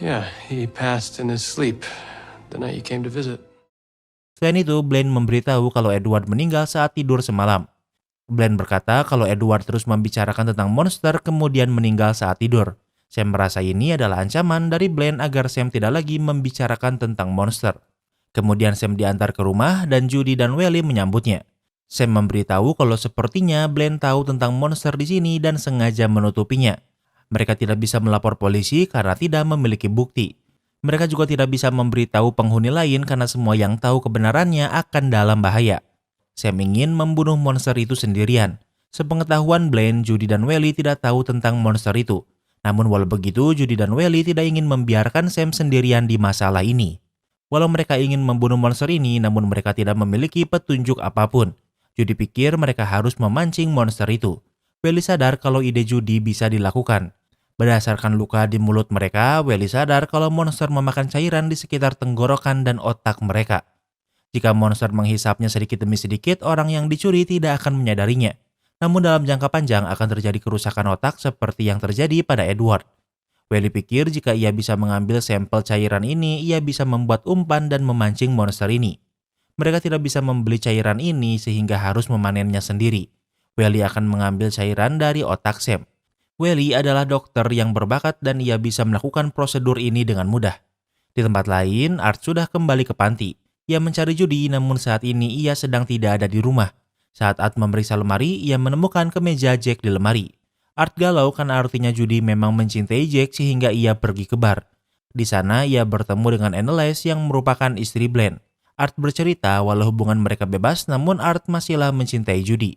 Yeah, he passed in his sleep the night you came to visit. Selain itu, Blaine memberitahu kalau Edward meninggal saat tidur semalam. Blaine berkata kalau Edward terus membicarakan tentang monster kemudian meninggal saat tidur. Sam merasa ini adalah ancaman dari Blaine agar Sam tidak lagi membicarakan tentang monster. Kemudian Sam diantar ke rumah dan Judy dan Welly menyambutnya. Sam memberitahu kalau sepertinya Blaine tahu tentang monster di sini dan sengaja menutupinya. Mereka tidak bisa melapor polisi karena tidak memiliki bukti. Mereka juga tidak bisa memberitahu penghuni lain karena semua yang tahu kebenarannya akan dalam bahaya. Sam ingin membunuh monster itu sendirian. Sepengetahuan Blaine, Judy dan Welly tidak tahu tentang monster itu. Namun walau begitu, Judy dan Welly tidak ingin membiarkan Sam sendirian di masalah ini. Walau mereka ingin membunuh monster ini, namun mereka tidak memiliki petunjuk apapun. Judy pikir mereka harus memancing monster itu. Welly sadar kalau ide Judy bisa dilakukan. Berdasarkan luka di mulut mereka, Welly sadar kalau monster memakan cairan di sekitar tenggorokan dan otak mereka. Jika monster menghisapnya sedikit demi sedikit, orang yang dicuri tidak akan menyadarinya. Namun dalam jangka panjang akan terjadi kerusakan otak seperti yang terjadi pada Edward. Welly pikir jika ia bisa mengambil sampel cairan ini, ia bisa membuat umpan dan memancing monster ini. Mereka tidak bisa membeli cairan ini sehingga harus memanennya sendiri. Welly akan mengambil cairan dari otak Sam. Welly adalah dokter yang berbakat dan ia bisa melakukan prosedur ini dengan mudah. Di tempat lain, Art sudah kembali ke panti. Ia mencari Judy, namun saat ini ia sedang tidak ada di rumah. Saat Art memeriksa lemari, ia menemukan kemeja Jack di lemari. Art galau karena artinya Judy memang mencintai Jack sehingga ia pergi ke bar. Di sana ia bertemu dengan Annalise yang merupakan istri Blaine. Art bercerita walau hubungan mereka bebas, namun Art masihlah mencintai Judy.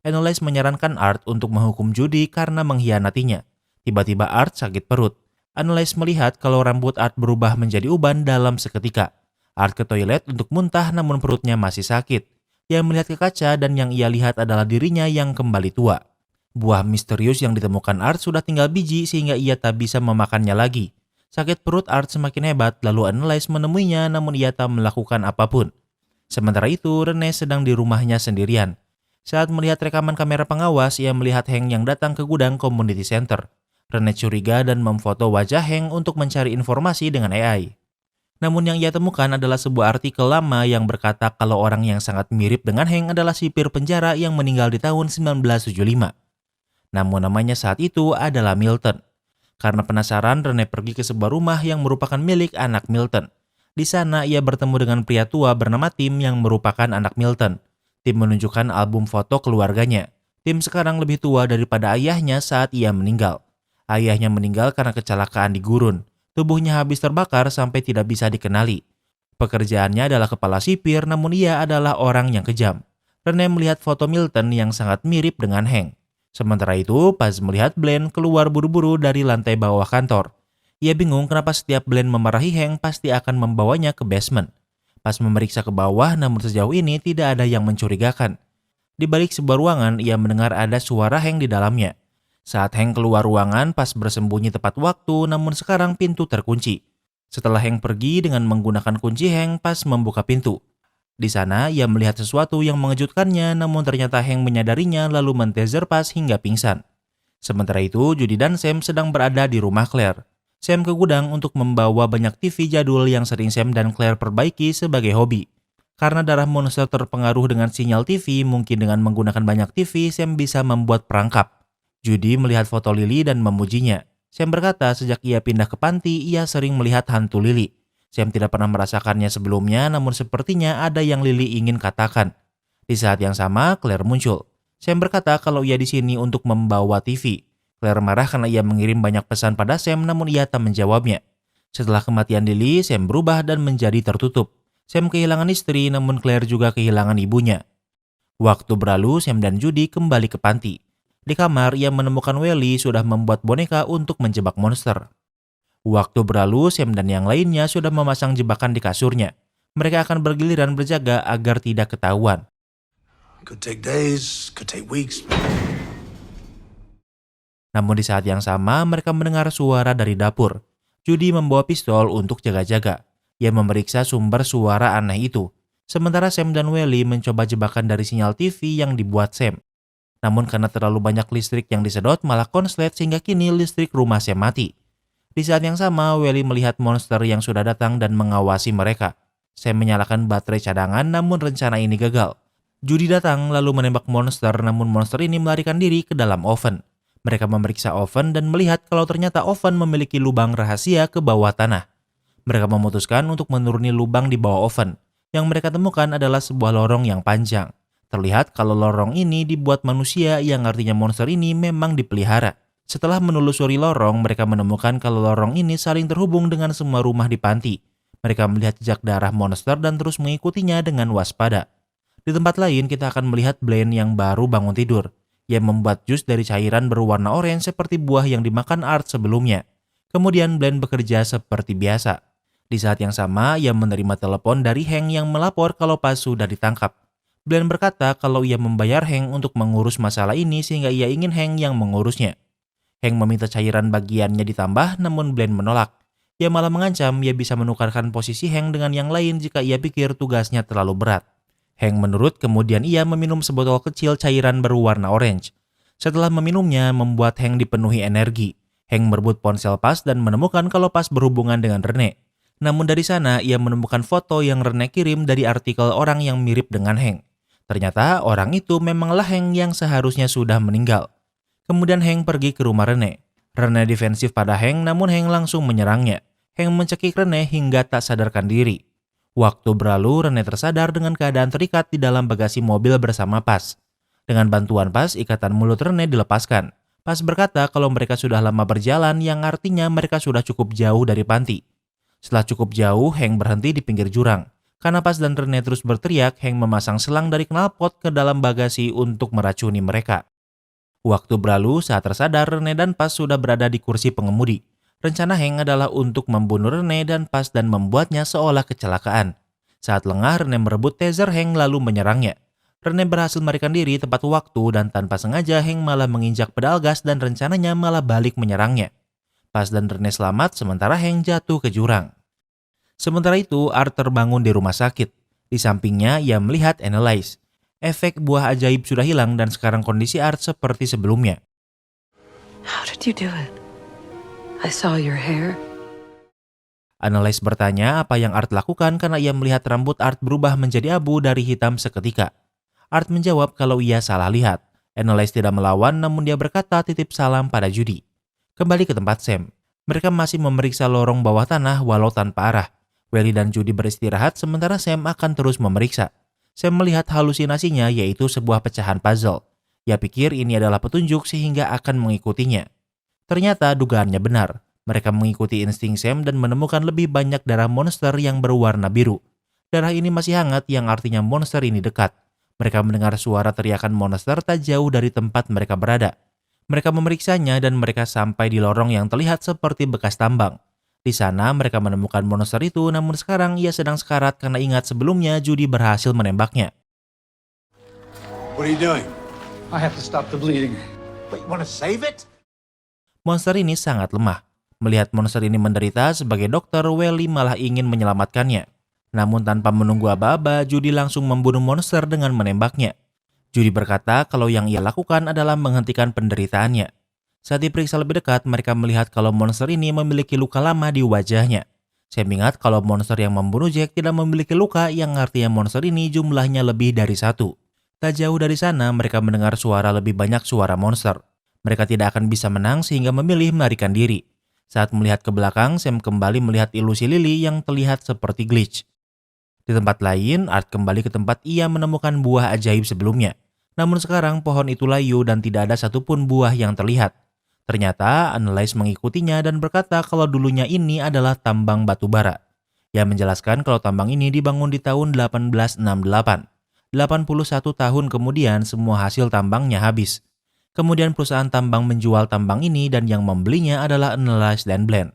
Annalise menyarankan Art untuk menghukum Judy karena mengkhianatinya. Tiba-tiba Art sakit perut. Annalise melihat kalau rambut Art berubah menjadi uban dalam seketika. Art ke toilet untuk muntah namun perutnya masih sakit. Ia melihat ke kaca dan yang ia lihat adalah dirinya yang kembali tua. Buah misterius yang ditemukan Art sudah tinggal biji sehingga ia tak bisa memakannya lagi. Sakit perut Art semakin hebat, lalu Annalise menemuinya namun ia tak melakukan apapun. Sementara itu, Rene sedang di rumahnya sendirian. Saat melihat rekaman kamera pengawas, ia melihat Hank yang datang ke gudang community center. Rene curiga dan memfoto wajah Hank untuk mencari informasi dengan AI. Namun yang ia temukan adalah sebuah artikel lama yang berkata kalau orang yang sangat mirip dengan Hank adalah sipir penjara yang meninggal di tahun 1975. Namun namanya saat itu adalah Milton. Karena penasaran, Rene pergi ke sebuah rumah yang merupakan milik anak Milton. Di sana ia bertemu dengan pria tua bernama Tim yang merupakan anak Milton. Tim menunjukkan album foto keluarganya. Tim sekarang lebih tua daripada ayahnya saat ia meninggal. Ayahnya meninggal karena kecelakaan di gurun. Tubuhnya habis terbakar sampai tidak bisa dikenali. Pekerjaannya adalah kepala sipir, namun ia adalah orang yang kejam. Rene melihat foto Milton yang sangat mirip dengan Hank. Sementara itu, pas melihat Blaine keluar buru-buru dari lantai bawah kantor. Ia bingung kenapa setiap Blaine memarahi Hank pasti akan membawanya ke basement. Pas memeriksa ke bawah, namun sejauh ini tidak ada yang mencurigakan. Di balik sebuah ruangan, ia mendengar ada suara Hank di dalamnya. Saat Hank keluar ruangan pas bersembunyi tepat waktu, namun sekarang pintu terkunci. Setelah Hank pergi dengan menggunakan kunci Hank pas membuka pintu. Di sana ia melihat sesuatu yang mengejutkannya, namun ternyata Hank menyadarinya lalu mentaser pas hingga pingsan. Sementara itu, Judy dan Sam sedang berada di rumah Claire. Sam ke gudang untuk membawa banyak TV jadul yang sering Sam dan Claire perbaiki sebagai hobi. Karena darah monster terpengaruh dengan sinyal TV, mungkin dengan menggunakan banyak TV, Sam bisa membuat perangkap. Judy melihat foto Lily dan memujinya. Sam berkata sejak ia pindah ke panti, ia sering melihat hantu Lily. Sam tidak pernah merasakannya sebelumnya, namun sepertinya ada yang Lily ingin katakan. Di saat yang sama, Claire muncul. Sam berkata kalau ia di sini untuk membawa TV. Claire marah karena ia mengirim banyak pesan pada Sam, namun ia tak menjawabnya. Setelah kematian Lily, Sam berubah dan menjadi tertutup. Sam kehilangan istri, namun Claire juga kehilangan ibunya. Waktu berlalu, Sam dan Judy kembali ke panti. Di kamar, ia menemukan Welly sudah membuat boneka untuk menjebak monster. Waktu berlalu, Sam dan yang lainnya sudah memasang jebakan di kasurnya. Mereka akan bergiliran berjaga agar tidak ketahuan. Could take days, could take weeks. Namun di saat yang sama, mereka mendengar suara dari dapur. Judy membawa pistol untuk jaga-jaga. Ia memeriksa sumber suara aneh itu. Sementara Sam dan Welly mencoba jebakan dari sinyal TV yang dibuat Sam. Namun karena terlalu banyak listrik yang disedot malah konslet sehingga kini listrik rumah Sam mati. Di saat yang sama, Welly melihat monster yang sudah datang dan mengawasi mereka. Sam menyalakan baterai cadangan namun rencana ini gagal. Judy datang lalu menembak monster namun monster ini melarikan diri ke dalam oven. Mereka memeriksa oven dan melihat kalau ternyata oven memiliki lubang rahasia ke bawah tanah. Mereka memutuskan untuk menuruni lubang di bawah oven. Yang mereka temukan adalah sebuah lorong yang panjang. Terlihat kalau lorong ini dibuat manusia yang artinya monster ini memang dipelihara. Setelah menelusuri lorong, mereka menemukan kalau lorong ini saling terhubung dengan semua rumah di panti. Mereka melihat jejak darah monster dan terus mengikutinya dengan waspada. Di tempat lain, kita akan melihat Blaine yang baru bangun tidur. Ia membuat jus dari cairan berwarna oranye seperti buah yang dimakan Art sebelumnya. Kemudian Blaine bekerja seperti biasa. Di saat yang sama, ia menerima telepon dari Hank yang melapor kalau Paz sudah ditangkap. Blaine berkata kalau ia membayar Hank untuk mengurus masalah ini sehingga ia ingin Hank yang mengurusnya. Hank meminta cairan bagiannya ditambah, namun Blaine menolak. Ia malah mengancam ia bisa menukarkan posisi Hank dengan yang lain jika ia pikir tugasnya terlalu berat. Hank menurut, kemudian ia meminum sebotol kecil cairan berwarna orange. Setelah meminumnya, membuat Hank dipenuhi energi. Hank merebut ponsel Paz dan menemukan kalau Paz berhubungan dengan Rene. Namun dari sana, ia menemukan foto yang Rene kirim dari artikel orang yang mirip dengan Hank. Ternyata orang itu memanglah Hank yang seharusnya sudah meninggal. Kemudian Hank pergi ke rumah Rene. Rene defensif pada Hank, namun Hank langsung menyerangnya. Hank mencekik Rene hingga tak sadarkan diri. Waktu berlalu, Rene tersadar dengan keadaan terikat di dalam bagasi mobil bersama Paz. Dengan bantuan Paz, ikatan mulut Rene dilepaskan. Paz berkata kalau mereka sudah lama berjalan, yang artinya mereka sudah cukup jauh dari panti. Setelah cukup jauh, Hank berhenti di pinggir jurang. Karena Paz dan Rene terus berteriak, Hank memasang selang dari knalpot ke dalam bagasi untuk meracuni mereka. Waktu berlalu, saat tersadar, Rene dan Paz sudah berada di kursi pengemudi. Rencana Hank adalah untuk membunuh Rene dan Paz dan membuatnya seolah kecelakaan. Saat lengah, Rene merebut taser Hank lalu menyerangnya. Rene berhasil melarikan diri tepat waktu dan tanpa sengaja Hank malah menginjak pedal gas dan rencananya malah balik menyerangnya. Paz dan Rene selamat sementara Hank jatuh ke jurang. Sementara itu, Art terbangun di rumah sakit. Di sampingnya, ia melihat Annalise. Efek buah ajaib sudah hilang dan sekarang kondisi Art seperti sebelumnya. How did you do it? I saw your hair. Annalise bertanya apa yang Art lakukan karena ia melihat rambut Art berubah menjadi abu dari hitam seketika. Art menjawab kalau ia salah lihat. Annalise tidak melawan namun dia berkata titip salam pada Judy. Kembali ke tempat Sam. Mereka masih memeriksa lorong bawah tanah walau tanpa arah. Welly dan Judy beristirahat sementara Sam akan terus memeriksa. Sam melihat halusinasinya yaitu sebuah pecahan puzzle. Ia pikir ini adalah petunjuk sehingga akan mengikutinya. Ternyata dugaannya benar. Mereka mengikuti insting Sam dan menemukan lebih banyak darah monster yang berwarna biru. Darah ini masih hangat yang artinya monster ini dekat. Mereka mendengar suara teriakan monster tak jauh dari tempat mereka berada. Mereka memeriksanya dan mereka sampai di lorong yang terlihat seperti bekas tambang. Di sana mereka menemukan monster itu namun sekarang ia sedang sekarat karena ingat sebelumnya Judy berhasil menembaknya. What are you doing? I have to stop the bleeding. But you want to save it? Monster ini sangat lemah. Melihat monster ini menderita, sebagai dokter, Welly malah ingin menyelamatkannya. Namun tanpa menunggu aba-aba, Judy langsung membunuh monster dengan menembaknya. Judy berkata kalau yang ia lakukan adalah menghentikan penderitaannya. Saat diperiksa lebih dekat, mereka melihat kalau monster ini memiliki luka lama di wajahnya. Sam ingat kalau monster yang membunuh Jack tidak memiliki luka yang artinya monster ini jumlahnya lebih dari satu. Tak jauh dari sana, mereka mendengar suara lebih banyak suara monster. Mereka tidak akan bisa menang sehingga memilih melarikan diri. Saat melihat ke belakang, Sam kembali melihat ilusi Lily yang terlihat seperti glitch. Di tempat lain, Art kembali ke tempat ia menemukan buah ajaib sebelumnya. Namun sekarang pohon itu layu dan tidak ada satupun buah yang terlihat. Ternyata Annalise mengikutinya dan berkata kalau dulunya ini adalah tambang batu bara. Ia menjelaskan kalau tambang ini dibangun di tahun 1868. 81 tahun kemudian semua hasil tambangnya habis. Kemudian perusahaan tambang menjual tambang ini dan yang membelinya adalah Anneliese dan Bland.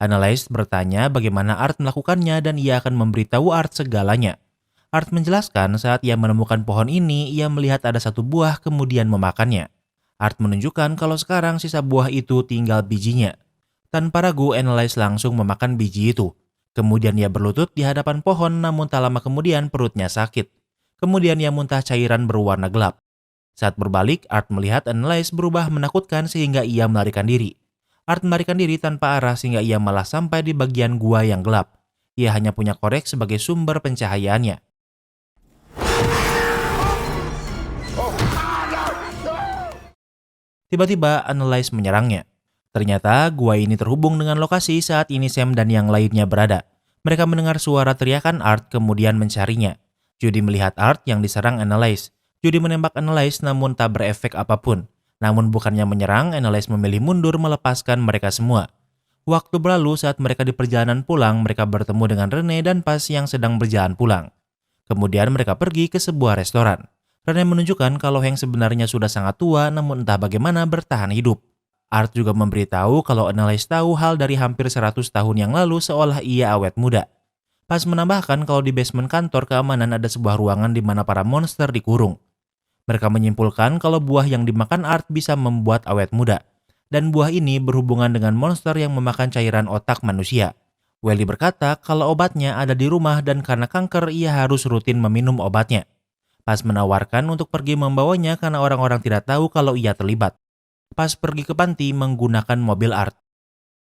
Anneliese bertanya bagaimana Art melakukannya dan ia akan memberitahu Art segalanya. Art menjelaskan saat ia menemukan pohon ini, ia melihat ada satu buah kemudian memakannya. Art menunjukkan kalau sekarang sisa buah itu tinggal bijinya. Tanpa ragu, Anneliese langsung memakan biji itu. Kemudian ia berlutut di hadapan pohon, namun tak lama kemudian perutnya sakit. Kemudian ia muntah cairan berwarna gelap. Saat berbalik, Art melihat Anneliese berubah menakutkan sehingga ia melarikan diri. Art melarikan diri tanpa arah sehingga ia malah sampai di bagian gua yang gelap. Ia hanya punya korek sebagai sumber pencahayaannya. Tiba-tiba Anneliese menyerangnya. Ternyata gua ini terhubung dengan lokasi saat ini Sam dan yang lainnya berada. Mereka mendengar suara teriakan Art kemudian mencarinya. Judy melihat Art yang diserang Anneliese. Judy menembak Anneliese namun tak berefek apapun. Namun bukannya menyerang, Anneliese memilih mundur melepaskan mereka semua. Waktu berlalu saat mereka di perjalanan pulang, mereka bertemu dengan Rene dan Paz yang sedang berjalan pulang. Kemudian mereka pergi ke sebuah restoran. Rene menunjukkan kalau Hank sebenarnya sudah sangat tua namun entah bagaimana bertahan hidup. Art juga memberitahu kalau Anneliese tahu hal dari hampir 100 tahun yang lalu seolah ia awet muda. Paz menambahkan kalau di basement kantor keamanan ada sebuah ruangan di mana para monster dikurung. Mereka menyimpulkan kalau buah yang dimakan Art bisa membuat awet muda. Dan buah ini berhubungan dengan monster yang memakan cairan otak manusia. Welly berkata kalau obatnya ada di rumah dan karena kanker ia harus rutin meminum obatnya. Paz menawarkan untuk pergi membawanya karena orang-orang tidak tahu kalau ia terlibat. Paz pergi ke panti menggunakan mobil Art.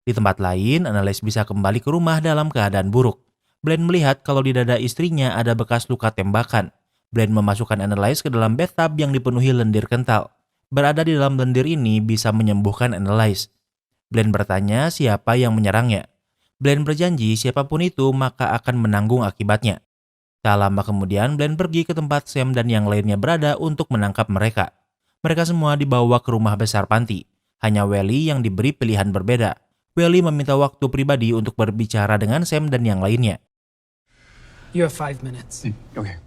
Di tempat lain, Anneliese bisa kembali ke rumah dalam keadaan buruk. Bland melihat kalau di dada istrinya ada bekas luka tembakan. Bland memasukkan Anneliese ke dalam bathtub yang dipenuhi lendir kental. Berada di dalam lendir ini bisa menyembuhkan Anneliese. Bland bertanya siapa yang menyerangnya. Bland berjanji siapapun itu maka akan menanggung akibatnya. Tak lama kemudian Bland pergi ke tempat Sam dan yang lainnya berada untuk menangkap mereka. Mereka semua dibawa ke rumah besar panti. Hanya Welly yang diberi pilihan berbeda. Welly meminta waktu pribadi untuk berbicara dengan Sam dan yang lainnya. You have 5 minutes. Okay.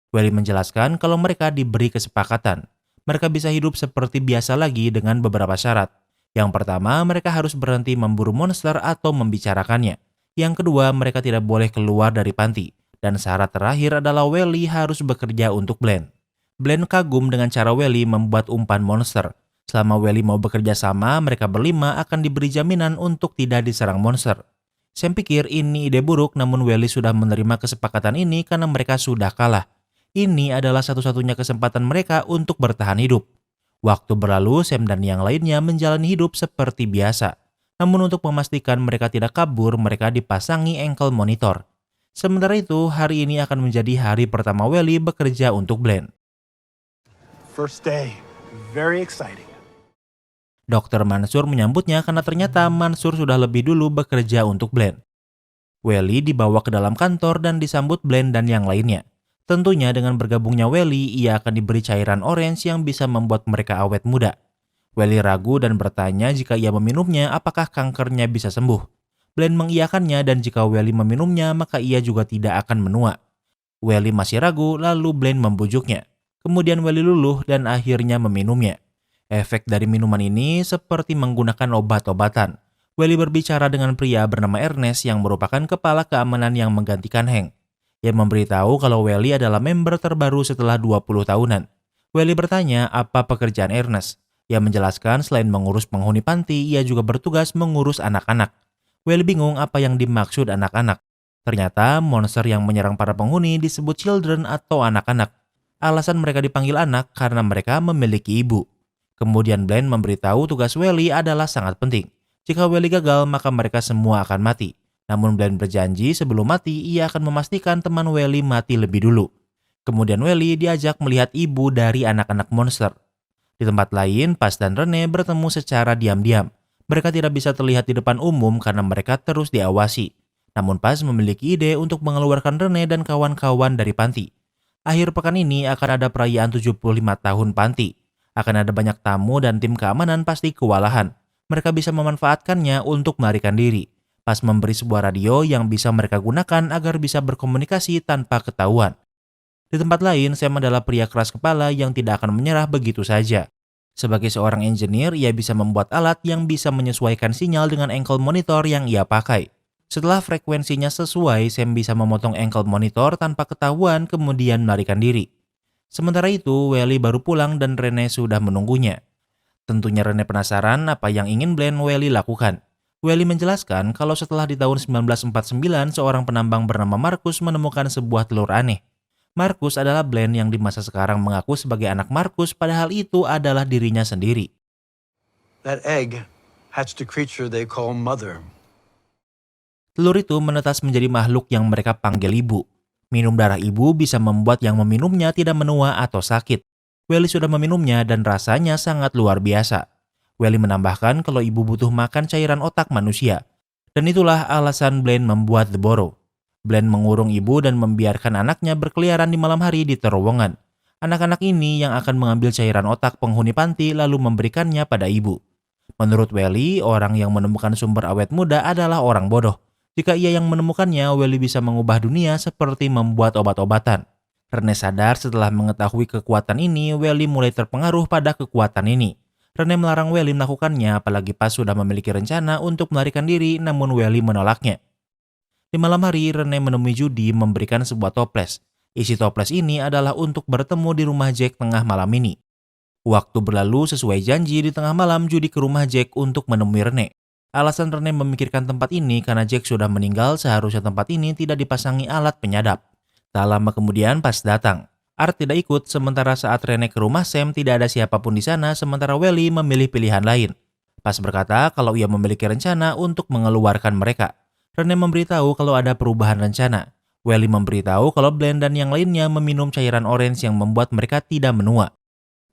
Welly menjelaskan kalau mereka diberi kesepakatan. Mereka bisa hidup seperti biasa lagi dengan beberapa syarat. Yang pertama, mereka harus berhenti memburu monster atau membicarakannya. Yang kedua, mereka tidak boleh keluar dari panti. Dan syarat terakhir adalah Welly harus bekerja untuk Bland. Bland kagum dengan cara Welly membuat umpan monster. Selama Welly mau bekerja sama, mereka berlima akan diberi jaminan untuk tidak diserang monster. Sam pikir ini ide buruk namun Welly sudah menerima kesepakatan ini karena mereka sudah kalah. Ini adalah satu-satunya kesempatan mereka untuk bertahan hidup. Waktu berlalu, Sam dan yang lainnya menjalani hidup seperti biasa. Namun untuk memastikan mereka tidak kabur, mereka dipasangi ankle monitor. Sementara itu, hari ini akan menjadi hari pertama Welly bekerja untuk Bland. First day. Very exciting. Dr. Mansur menyambutnya karena ternyata Mansur sudah lebih dulu bekerja untuk Bland. Welly dibawa ke dalam kantor dan disambut Bland dan yang lainnya. Tentunya dengan bergabungnya Welly, ia akan diberi cairan orange yang bisa membuat mereka awet muda. Welly ragu dan bertanya jika ia meminumnya apakah kankernya bisa sembuh. Bland mengiyakannya dan jika Welly meminumnya maka ia juga tidak akan menua. Welly masih ragu lalu Bland membujuknya. Kemudian Welly luluh dan akhirnya meminumnya. Efek dari minuman ini seperti menggunakan obat-obatan. Welly berbicara dengan pria bernama Ernest yang merupakan kepala keamanan yang menggantikan Hank. Ia memberitahu kalau Welly adalah member terbaru setelah 20 tahunan. Welly bertanya apa pekerjaan Ernest. Ia menjelaskan selain mengurus penghuni panti, ia juga bertugas mengurus anak-anak. Welly bingung apa yang dimaksud anak-anak. Ternyata monster yang menyerang para penghuni disebut children atau anak-anak. Alasan mereka dipanggil anak karena mereka memiliki ibu. Kemudian Bland memberitahu tugas Welly adalah sangat penting. Jika Welly gagal, maka mereka semua akan mati. Namun Bland berjanji sebelum mati, ia akan memastikan teman Welly mati lebih dulu. Kemudian Welly diajak melihat ibu dari anak-anak monster. Di tempat lain, Paz dan Rene bertemu secara diam-diam. Mereka tidak bisa terlihat di depan umum karena mereka terus diawasi. Namun Paz memiliki ide untuk mengeluarkan Rene dan kawan-kawan dari panti. Akhir pekan ini akan ada perayaan 75 tahun panti. Akan ada banyak tamu dan tim keamanan pasti kewalahan. Mereka bisa memanfaatkannya untuk melarikan diri. Pas memberi sebuah radio yang bisa mereka gunakan agar bisa berkomunikasi tanpa ketahuan. Di tempat lain, Sam adalah pria keras kepala yang tidak akan menyerah begitu saja. Sebagai seorang engineer, ia bisa membuat alat yang bisa menyesuaikan sinyal dengan ankle monitor yang ia pakai. Setelah frekuensinya sesuai, Sam bisa memotong ankle monitor tanpa ketahuan kemudian melarikan diri. Sementara itu, Welly baru pulang dan Rene sudah menunggunya. Tentunya Rene penasaran apa yang ingin Blaine Welly lakukan. Welly menjelaskan kalau setelah di tahun 1949 seorang penambang bernama Marcus menemukan sebuah telur aneh. Marcus adalah Blaine yang di masa sekarang mengaku sebagai anak Marcus padahal itu adalah dirinya sendiri. That egg hatched a creature they call Mother. Telur itu menetas menjadi makhluk yang mereka panggil ibu. Minum darah ibu bisa membuat yang meminumnya tidak menua atau sakit. Welly sudah meminumnya dan rasanya sangat luar biasa. Welly menambahkan kalau ibu butuh makan cairan otak manusia. Dan itulah alasan Blaine membuat The Burrow. Blaine mengurung ibu dan membiarkan anaknya berkeliaran di malam hari di terowongan. Anak-anak ini yang akan mengambil cairan otak penghuni panti lalu memberikannya pada ibu. Menurut Welly, orang yang menemukan sumber awet muda adalah orang bodoh. Jika ia yang menemukannya, Welly bisa mengubah dunia seperti membuat obat-obatan. Rene sadar setelah mengetahui kekuatan ini, Welly mulai terpengaruh pada kekuatan ini. Rene melarang Welly melakukannya apalagi pas sudah memiliki rencana untuk melarikan diri, namun Welly menolaknya. Di malam hari, Rene menemui Judy memberikan sebuah toples. Isi toples ini adalah untuk bertemu di rumah Jack tengah malam ini. Waktu berlalu sesuai janji, di tengah malam Judy ke rumah Jack untuk menemui Rene. Alasan Rene memikirkan tempat ini karena Jack sudah meninggal, seharusnya tempat ini tidak dipasangi alat penyadap. Tak lama kemudian pas datang. Art tidak ikut, sementara saat Rene ke rumah Sam tidak ada siapapun di sana, sementara Welly memilih pilihan lain. Pas berkata kalau ia memiliki rencana untuk mengeluarkan mereka. Rene memberitahu kalau ada perubahan rencana. Welly memberitahu kalau Blaine dan yang lainnya meminum cairan orange yang membuat mereka tidak menua.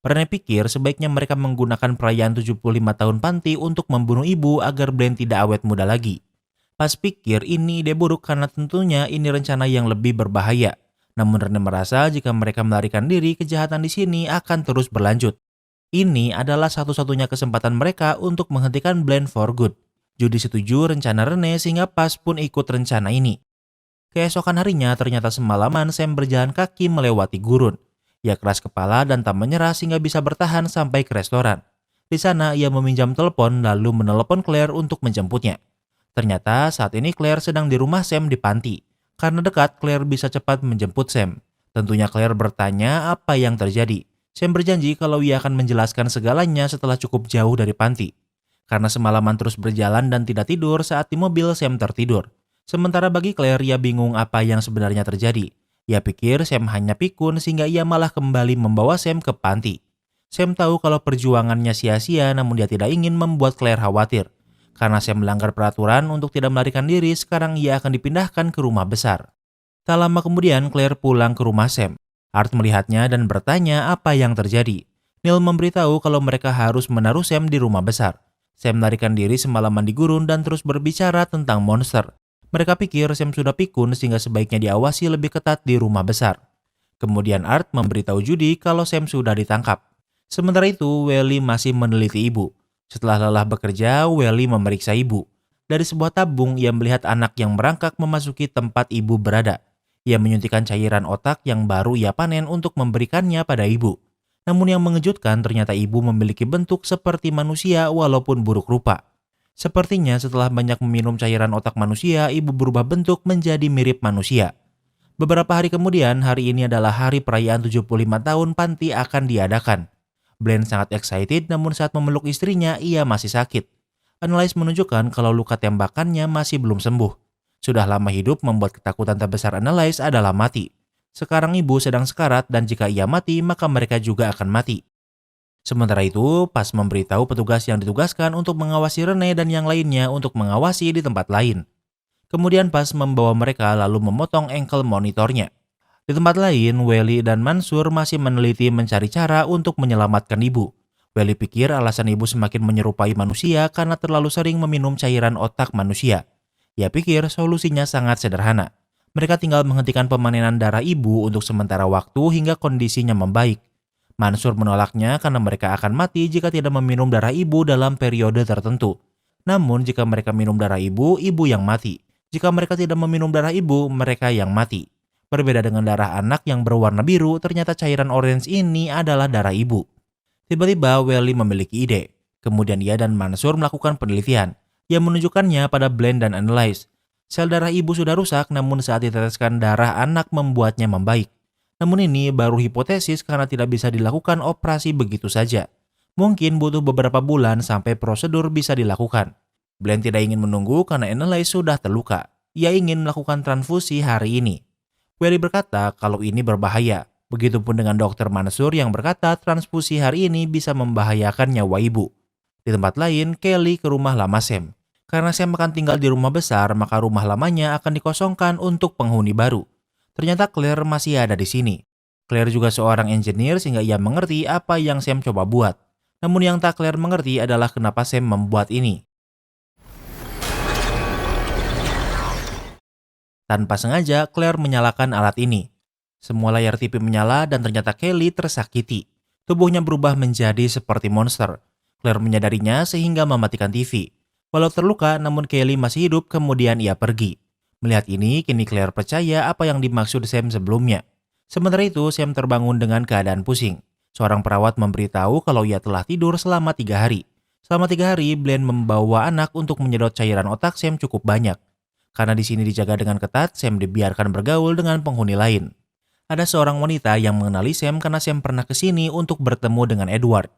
Rene pikir sebaiknya mereka menggunakan perayaan 75 tahun panti untuk membunuh ibu agar Blaine tidak awet muda lagi. Pas pikir ini ide buruk karena tentunya ini rencana yang lebih berbahaya. Namun Rene merasa jika mereka melarikan diri, kejahatan di sini akan terus berlanjut. Ini adalah satu-satunya kesempatan mereka untuk menghentikan Blaine for good. Judy setuju rencana Rene sehingga Pas pun ikut rencana ini. Keesokan harinya ternyata semalaman Sam berjalan kaki melewati gurun. Ia keras kepala dan tak menyerah sehingga bisa bertahan sampai ke restoran. Di sana ia meminjam telepon lalu menelepon Claire untuk menjemputnya. Ternyata saat ini Claire sedang di rumah Sam di panti. Karena dekat, Claire bisa cepat menjemput Sam. Tentunya Claire bertanya apa yang terjadi. Sam berjanji kalau ia akan menjelaskan segalanya setelah cukup jauh dari panti. Karena semalaman terus berjalan dan tidak tidur, saat di mobil Sam tertidur. Sementara bagi Claire, ia bingung apa yang sebenarnya terjadi. Ia pikir Sam hanya pikun sehingga ia malah kembali membawa Sam ke panti. Sam tahu kalau perjuangannya sia-sia, namun dia tidak ingin membuat Claire khawatir. Karena Sam melanggar peraturan untuk tidak melarikan diri, sekarang ia akan dipindahkan ke rumah besar. Tak lama kemudian Claire pulang ke rumah Sam. Art melihatnya dan bertanya apa yang terjadi. Neil memberitahu kalau mereka harus menaruh Sam di rumah besar. Sam melarikan diri semalaman di gurun dan terus berbicara tentang monster. Mereka pikir Sam sudah pikun sehingga sebaiknya diawasi lebih ketat di rumah besar. Kemudian Art memberitahu Judy kalau Sam sudah ditangkap. Sementara itu, Welly masih meneliti ibu. Setelah lelah bekerja, Welly memeriksa ibu. Dari sebuah tabung, ia melihat anak yang merangkak memasuki tempat ibu berada. Ia menyuntikkan cairan otak yang baru ia panen untuk memberikannya pada ibu. Namun yang mengejutkan ternyata ibu memiliki bentuk seperti manusia walaupun buruk rupa. Sepertinya setelah banyak meminum cairan otak manusia, ibu berubah bentuk menjadi mirip manusia. Beberapa hari kemudian, hari ini adalah hari perayaan 75 tahun panti akan diadakan. Blaine sangat excited, namun saat memeluk istrinya, ia masih sakit. Analis menunjukkan kalau luka tembakannya masih belum sembuh. Sudah lama hidup membuat ketakutan terbesar Analis adalah mati. Sekarang ibu sedang sekarat dan jika ia mati, maka mereka juga akan mati. Sementara itu, Pas memberitahu petugas yang ditugaskan untuk mengawasi Rene dan yang lainnya untuk mengawasi di tempat lain. Kemudian Pas membawa mereka lalu memotong ankle monitornya. Di tempat lain, Welly dan Mansur masih meneliti mencari cara untuk menyelamatkan ibu. Welly pikir alasan ibu semakin menyerupai manusia karena terlalu sering meminum cairan otak manusia. Ia pikir solusinya sangat sederhana. Mereka tinggal menghentikan pemanenan darah ibu untuk sementara waktu hingga kondisinya membaik. Mansur menolaknya karena mereka akan mati jika tidak meminum darah ibu dalam periode tertentu. Namun jika mereka minum darah ibu, ibu yang mati. Jika mereka tidak meminum darah ibu, mereka yang mati. Berbeda dengan darah anak yang berwarna biru, ternyata cairan orange ini adalah darah ibu. Tiba-tiba Welly memiliki ide. Kemudian ia dan Mansur melakukan penelitian yang menunjukkannya pada blend dan analyze. Sel darah ibu sudah rusak, namun saat diteteskan darah anak membuatnya membaik. Namun ini baru hipotesis karena tidak bisa dilakukan operasi begitu saja. Mungkin butuh beberapa bulan sampai prosedur bisa dilakukan. Blend tidak ingin menunggu karena analyze sudah terluka. Ia ingin melakukan transfusi hari ini. Welly berkata kalau ini berbahaya. Begitupun dengan Dr. Mansur yang berkata transfusi hari ini bisa membahayakan nyawa ibu. Di tempat lain, Kelly ke rumah lama Sam. Karena Sam akan tinggal di rumah besar, maka rumah lamanya akan dikosongkan untuk penghuni baru. Ternyata Claire masih ada di sini. Claire juga seorang engineer sehingga ia mengerti apa yang Sam coba buat. Namun yang tak Claire mengerti adalah kenapa Sam membuat ini. Tanpa sengaja, Claire menyalakan alat ini. Semua layar TV menyala dan ternyata Kelly tersakiti. Tubuhnya berubah menjadi seperti monster. Claire menyadarinya sehingga mematikan TV. Walau terluka, namun Kelly masih hidup, kemudian ia pergi. Melihat ini, kini Claire percaya apa yang dimaksud Sam sebelumnya. Sementara itu, Sam terbangun dengan keadaan pusing. Seorang perawat memberitahu kalau ia telah tidur selama 3 hari. Selama 3 hari, Blend membawa anak untuk menyedot cairan otak Sam cukup banyak. Karena di sini dijaga dengan ketat, Sam dibiarkan bergaul dengan penghuni lain. Ada seorang wanita yang mengenali Sam karena Sam pernah ke sini untuk bertemu dengan Edward.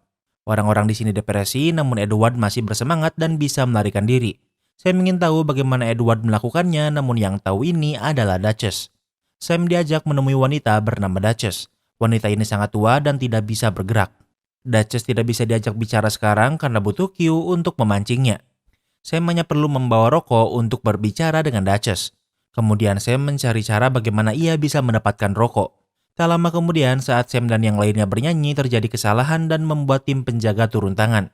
Orang-orang di sini depresi, namun Edward masih bersemangat dan bisa melarikan diri. Sam ingin tahu bagaimana Edward melakukannya, namun yang tahu ini adalah Duchess. Sam diajak menemui wanita bernama Duchess. Wanita ini sangat tua dan tidak bisa bergerak. Duchess tidak bisa diajak bicara sekarang karena butuh Q untuk memancingnya. Sam hanya perlu membawa rokok untuk berbicara dengan Duchess. Kemudian Sam mencari cara bagaimana ia bisa mendapatkan rokok. Tak lama kemudian saat Sam dan yang lainnya bernyanyi terjadi kesalahan dan membuat tim penjaga turun tangan.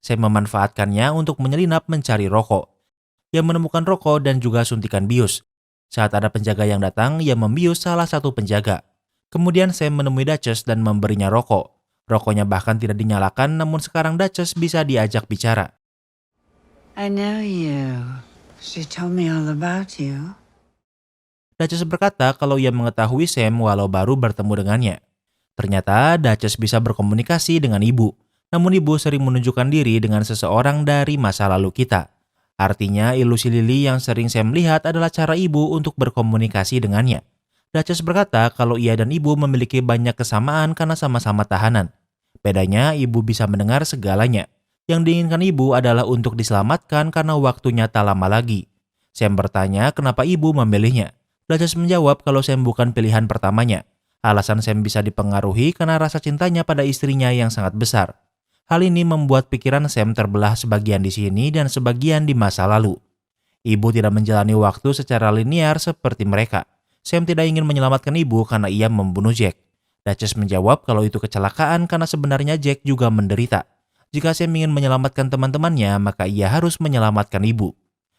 Sam memanfaatkannya untuk menyelinap mencari rokok. Ia menemukan rokok dan juga suntikan bius. Saat ada penjaga yang datang, ia membius salah satu penjaga. Kemudian Sam menemui Duchess dan memberinya rokok. Rokoknya bahkan tidak dinyalakan, namun sekarang Duchess bisa diajak bicara. I know you. She told me all about you. Duchess berkata kalau ia mengetahui Sam walau baru bertemu dengannya. Ternyata Duchess bisa berkomunikasi dengan ibu. Namun ibu sering menunjukkan diri dengan seseorang dari masa lalu kita. Artinya ilusi Lily yang sering Sam lihat adalah cara ibu untuk berkomunikasi dengannya. Duchess berkata kalau ia dan ibu memiliki banyak kesamaan karena sama-sama tahanan. Bedanya ibu bisa mendengar segalanya. Yang diinginkan ibu adalah untuk diselamatkan karena waktunya tak lama lagi. Sam bertanya kenapa ibu memilihnya. Duchess menjawab kalau Sam bukan pilihan pertamanya. Alasan Sam bisa dipengaruhi karena rasa cintanya pada istrinya yang sangat besar. Hal ini membuat pikiran Sam terbelah sebagian di sini dan sebagian di masa lalu. Ibu tidak menjalani waktu secara linear seperti mereka. Sam tidak ingin menyelamatkan ibu karena ia membunuh Jack. Duchess menjawab kalau itu kecelakaan karena sebenarnya Jack juga menderita. Jika Sam ingin menyelamatkan teman-temannya, maka ia harus menyelamatkan ibu.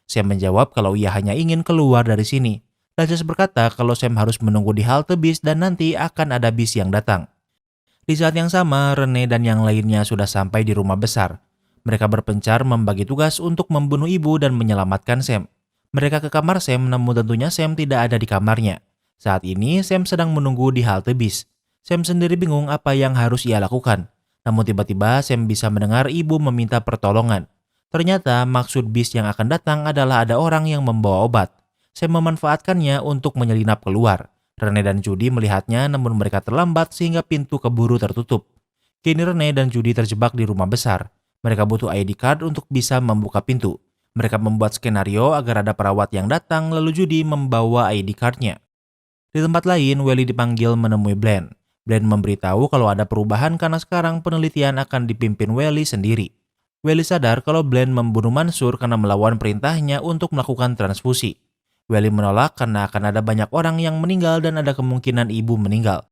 Sam menjawab kalau ia hanya ingin keluar dari sini. Duchess berkata kalau Sam harus menunggu di halte bis dan nanti akan ada bis yang datang. Di saat yang sama, Rene dan yang lainnya sudah sampai di rumah besar. Mereka berpencar membagi tugas untuk membunuh ibu dan menyelamatkan Sam. Mereka ke kamar Sam, namun tentunya Sam tidak ada di kamarnya. Saat ini, Sam sedang menunggu di halte bis. Sam sendiri bingung apa yang harus ia lakukan. Namun tiba-tiba Sam bisa mendengar ibu meminta pertolongan. Ternyata maksud bis yang akan datang adalah ada orang yang membawa obat. Sam memanfaatkannya untuk menyelinap keluar. Rene dan Judy melihatnya namun mereka terlambat sehingga pintu keburu tertutup. Kini Rene dan Judy terjebak di rumah besar. Mereka butuh ID card untuk bisa membuka pintu. Mereka membuat skenario agar ada perawat yang datang lalu Judy membawa ID cardnya. Di tempat lain, Welly dipanggil menemui Blend. Blend memberitahu kalau ada perubahan karena sekarang penelitian akan dipimpin Welly sendiri. Welly sadar kalau Blend membunuh Mansur karena melawan perintahnya untuk melakukan transfusi. Welly menolak karena akan ada banyak orang yang meninggal dan ada kemungkinan ibu meninggal.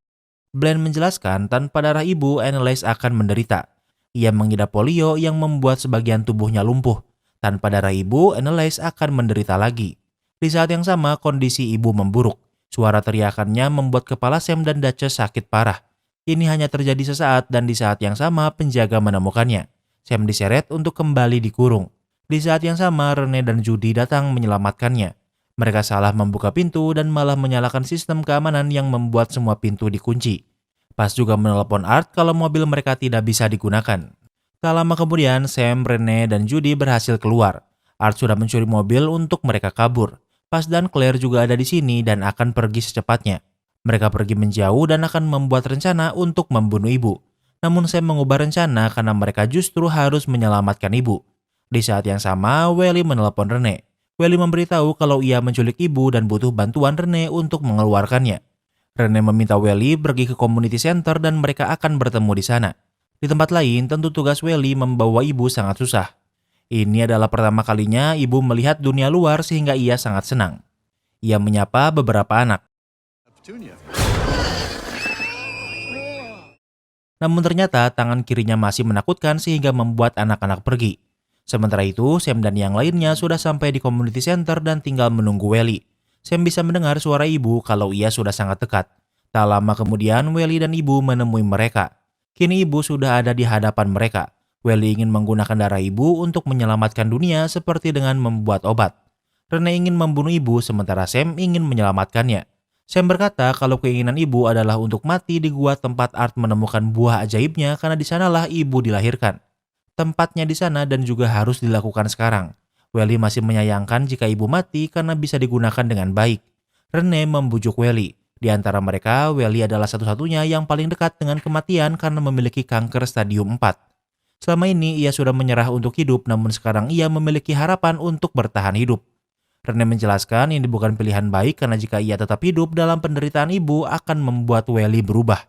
Blend menjelaskan tanpa darah ibu, Annalise akan menderita. Ia mengidap polio yang membuat sebagian tubuhnya lumpuh. Tanpa darah ibu, Annalise akan menderita lagi. Di saat yang sama, kondisi ibu memburuk. Suara teriakannya membuat kepala Sam dan Duchess sakit parah. Ini hanya terjadi sesaat dan di saat yang sama penjaga menemukannya. Sam diseret untuk kembali dikurung. Di saat yang sama, Rene dan Judy datang menyelamatkannya. Mereka salah membuka pintu dan malah menyalakan sistem keamanan yang membuat semua pintu dikunci. Pas juga menelepon Art kalau mobil mereka tidak bisa digunakan. Tak lama kemudian, Sam, Rene, dan Judy berhasil keluar. Art sudah mencuri mobil untuk mereka kabur. Pas dan Claire juga ada di sini dan akan pergi secepatnya. Mereka pergi menjauh dan akan membuat rencana untuk membunuh ibu. Namun Sam mengubah rencana karena mereka justru harus menyelamatkan ibu. Di saat yang sama, Welly menelepon Rene. Welly memberitahu kalau ia menculik ibu dan butuh bantuan Rene untuk mengeluarkannya. Rene meminta Welly pergi ke community center dan mereka akan bertemu di sana. Di tempat lain, tentu tugas Welly membawa ibu sangat susah. Ini adalah pertama kalinya ibu melihat dunia luar sehingga ia sangat senang. Ia menyapa beberapa anak. Namun ternyata tangan kirinya masih menakutkan sehingga membuat anak-anak pergi. Sementara itu, Sam dan yang lainnya sudah sampai di community center dan tinggal menunggu Welly. Sam bisa mendengar suara ibu kalau ia sudah sangat dekat. Tak lama kemudian, Welly dan ibu menemui mereka. Kini ibu sudah ada di hadapan mereka. Welly ingin menggunakan darah ibu untuk menyelamatkan dunia seperti dengan membuat obat. Rene ingin membunuh ibu sementara Sam ingin menyelamatkannya. Sam berkata kalau keinginan ibu adalah untuk mati di gua tempat Art menemukan buah ajaibnya karena di sanalah ibu dilahirkan. Tempatnya di sana dan juga harus dilakukan sekarang. Welly masih menyayangkan jika ibu mati karena bisa digunakan dengan baik. Rene membujuk Welly. Di antara mereka, Welly adalah satu-satunya yang paling dekat dengan kematian karena memiliki kanker stadium 4. Selama ini ia sudah menyerah untuk hidup, namun sekarang ia memiliki harapan untuk bertahan hidup. Rene menjelaskan ini bukan pilihan baik karena jika ia tetap hidup dalam penderitaan ibu akan membuat Welly berubah.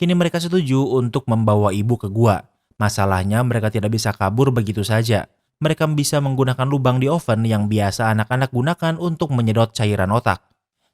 Kini mereka setuju untuk membawa ibu ke gua. Masalahnya mereka tidak bisa kabur begitu saja. Mereka bisa menggunakan lubang di oven yang biasa anak-anak gunakan untuk menyedot cairan otak.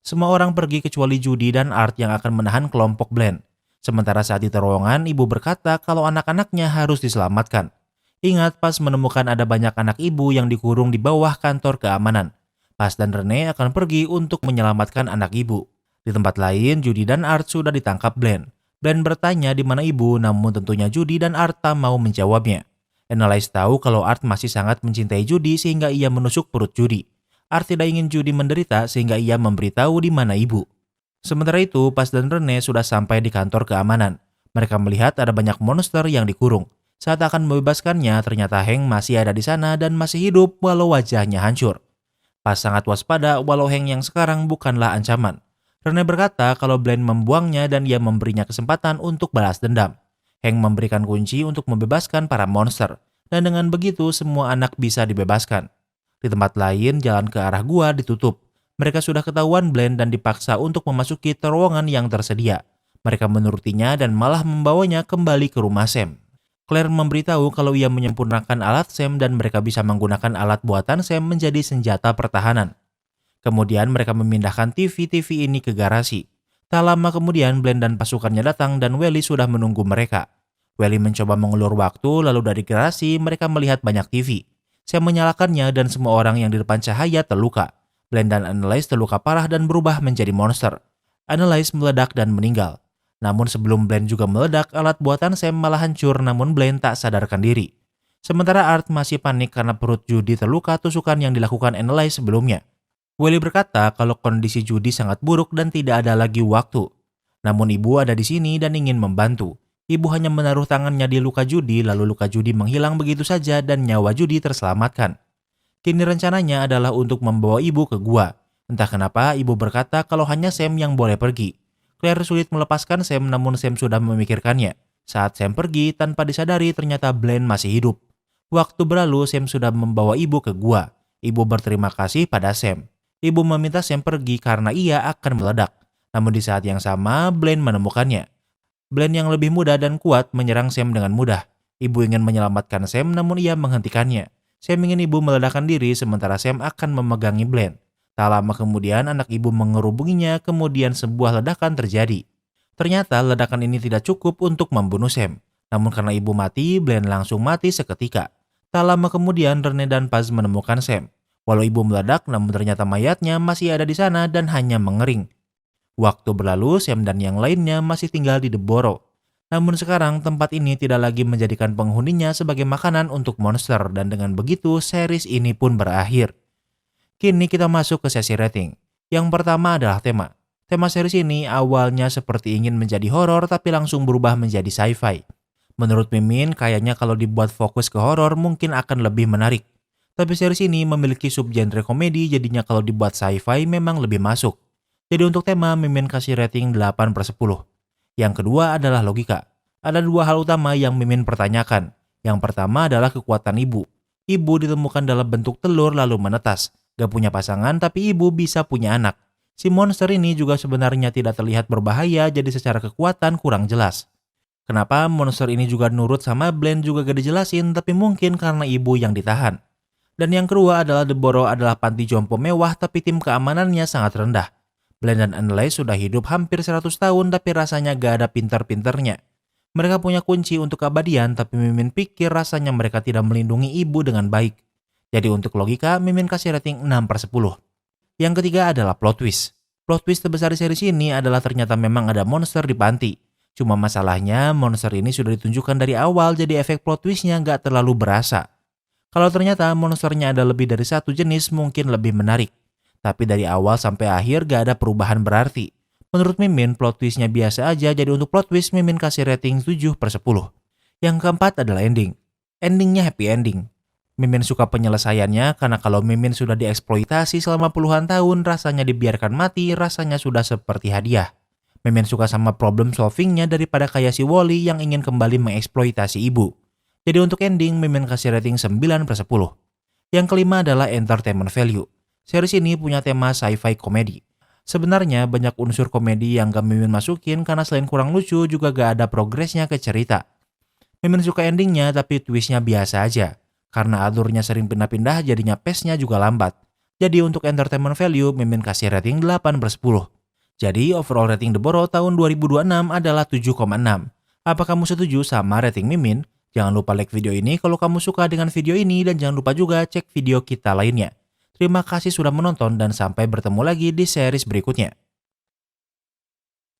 Semua orang pergi kecuali Judy dan Art yang akan menahan kelompok Blend. Sementara saat di terowongan, ibu berkata kalau anak-anaknya harus diselamatkan. Ingat pas menemukan ada banyak anak ibu yang dikurung di bawah kantor keamanan. Pas dan Rene akan pergi untuk menyelamatkan anak ibu. Di tempat lain, Judy dan Art sudah ditangkap Blend. Blend bertanya di mana ibu, namun tentunya Judy dan Art tak mau menjawabnya. Annalise tahu kalau Art masih sangat mencintai Judy sehingga ia menusuk perut Judy. Art tidak ingin Judy menderita sehingga ia memberitahu di mana ibu. Sementara itu, Pas dan Rene sudah sampai di kantor keamanan. Mereka melihat ada banyak monster yang dikurung. Saat akan membebaskannya, ternyata Hank masih ada di sana dan masih hidup walau wajahnya hancur. Pas sangat waspada walau Hank yang sekarang bukanlah ancaman. Rene berkata kalau Blend membuangnya dan ia memberinya kesempatan untuk balas dendam. Hank memberikan kunci untuk membebaskan para monster. Dan dengan begitu semua anak bisa dibebaskan. Di tempat lain, jalan ke arah gua ditutup. Mereka sudah ketahuan Blend dan dipaksa untuk memasuki terowongan yang tersedia. Mereka menurutinya dan malah membawanya kembali ke rumah Sam. Claire memberitahu kalau ia menyempurnakan alat Sam dan mereka bisa menggunakan alat buatan Sam menjadi senjata pertahanan. Kemudian mereka memindahkan TV ini ke garasi. Tak lama kemudian Blend dan pasukannya datang dan Welly sudah menunggu mereka. Welly mencoba mengulur waktu lalu dari garasi mereka melihat banyak TV. Sam menyalakannya dan semua orang yang di depan cahaya terluka. Blend dan Annalise terluka parah dan berubah menjadi monster. Annalise meledak dan meninggal. Namun sebelum Blend juga meledak, alat buatan Sam malah hancur namun Blend tak sadarkan diri. Sementara Art masih panik karena perut Judy terluka tusukan yang dilakukan Annalise sebelumnya. Welly berkata kalau kondisi Judy sangat buruk dan tidak ada lagi waktu. Namun ibu ada di sini dan ingin membantu. Ibu hanya menaruh tangannya di luka Judy lalu luka Judy menghilang begitu saja dan nyawa Judy terselamatkan. Kini rencananya adalah untuk membawa ibu ke gua. Entah kenapa ibu berkata kalau hanya Sam yang boleh pergi. Claire sulit melepaskan Sam namun Sam sudah memikirkannya. Saat Sam pergi tanpa disadari ternyata Blend masih hidup. Waktu berlalu Sam sudah membawa ibu ke gua. Ibu berterima kasih pada Sam. Ibu meminta Sam pergi karena ia akan meledak. Namun di saat yang sama Blend menemukannya. Blend yang lebih muda dan kuat menyerang Sam dengan mudah. Ibu ingin menyelamatkan Sam namun ia menghentikannya. Sam ingin ibu meledakkan diri sementara Sam akan memegangi Blend. Tak lama kemudian anak ibu mengerubunginya kemudian sebuah ledakan terjadi. Ternyata ledakan ini tidak cukup untuk membunuh Sam. Namun karena ibu mati, Blend langsung mati seketika. Tak lama kemudian Rene dan Paz menemukan Sam. Walau ibu meledak namun ternyata mayatnya masih ada di sana dan hanya mengering. Waktu berlalu Sam dan yang lainnya masih tinggal di The Borough. Namun sekarang tempat ini tidak lagi menjadikan penghuninya sebagai makanan untuk monster dan dengan begitu series ini pun berakhir. Kini kita masuk ke sesi rating. Yang pertama adalah tema. Tema series ini awalnya seperti ingin menjadi horor tapi langsung berubah menjadi sci-fi. Menurut Mimin, kayaknya kalau dibuat fokus ke horor mungkin akan lebih menarik. Tapi series ini memiliki subgenre komedi, jadinya kalau dibuat sci-fi memang lebih masuk. Jadi untuk tema, Mimin kasih rating 8/10. Yang kedua adalah logika. Ada dua hal utama yang Mimin pertanyakan. Yang pertama adalah kekuatan ibu. Ibu ditemukan dalam bentuk telur lalu menetas. Gak punya pasangan tapi ibu bisa punya anak. Si monster ini juga sebenarnya tidak terlihat berbahaya, jadi secara kekuatan kurang jelas. Kenapa monster ini juga nurut sama Bland juga gak dijelasin, tapi mungkin karena ibu yang ditahan. Dan yang kedua adalah The Burrow adalah panti jompo mewah tapi tim keamanannya sangat rendah. Bland dan Annalise sudah hidup hampir 100 tahun tapi rasanya gak ada pinter-pinternya. Mereka punya kunci untuk keabadian tapi Mimin pikir rasanya mereka tidak melindungi ibu dengan baik. Jadi untuk logika, Mimin kasih rating 6/10. Yang ketiga adalah plot twist. Plot twist terbesar di series ini adalah ternyata memang ada monster di panti. Cuma masalahnya monster ini sudah ditunjukkan dari awal jadi efek plot twistnya gak terlalu berasa. Kalau ternyata monsternya ada lebih dari satu jenis mungkin lebih menarik. Tapi dari awal sampai akhir gak ada perubahan berarti. Menurut Mimin, plot twistnya biasa aja, jadi untuk plot twist Mimin kasih rating 7/10. Yang keempat adalah ending. Endingnya happy ending. Mimin suka penyelesaiannya karena kalau Mimin sudah dieksploitasi selama puluhan tahun, rasanya dibiarkan mati, rasanya sudah seperti hadiah. Mimin suka sama problem solvingnya daripada kayak si Wally yang ingin kembali mengeksploitasi ibu. Jadi untuk ending, Mimin kasih rating 9/10. Yang kelima adalah entertainment value. Series ini punya tema sci-fi komedi. Sebenarnya banyak unsur komedi yang gak Mimin masukin karena selain kurang lucu juga gak ada progresnya ke cerita. Mimin suka endingnya tapi twistnya biasa aja. Karena alurnya sering pindah-pindah jadinya pace-nya juga lambat. Jadi untuk entertainment value Mimin kasih rating 8/10. Jadi overall rating The Burrow tahun 2026 adalah 7,6. Apa kamu setuju sama rating Mimin? Jangan lupa like video ini kalau kamu suka dengan video ini dan jangan lupa juga cek video kita lainnya. Terima kasih sudah menonton dan sampai bertemu lagi di series berikutnya.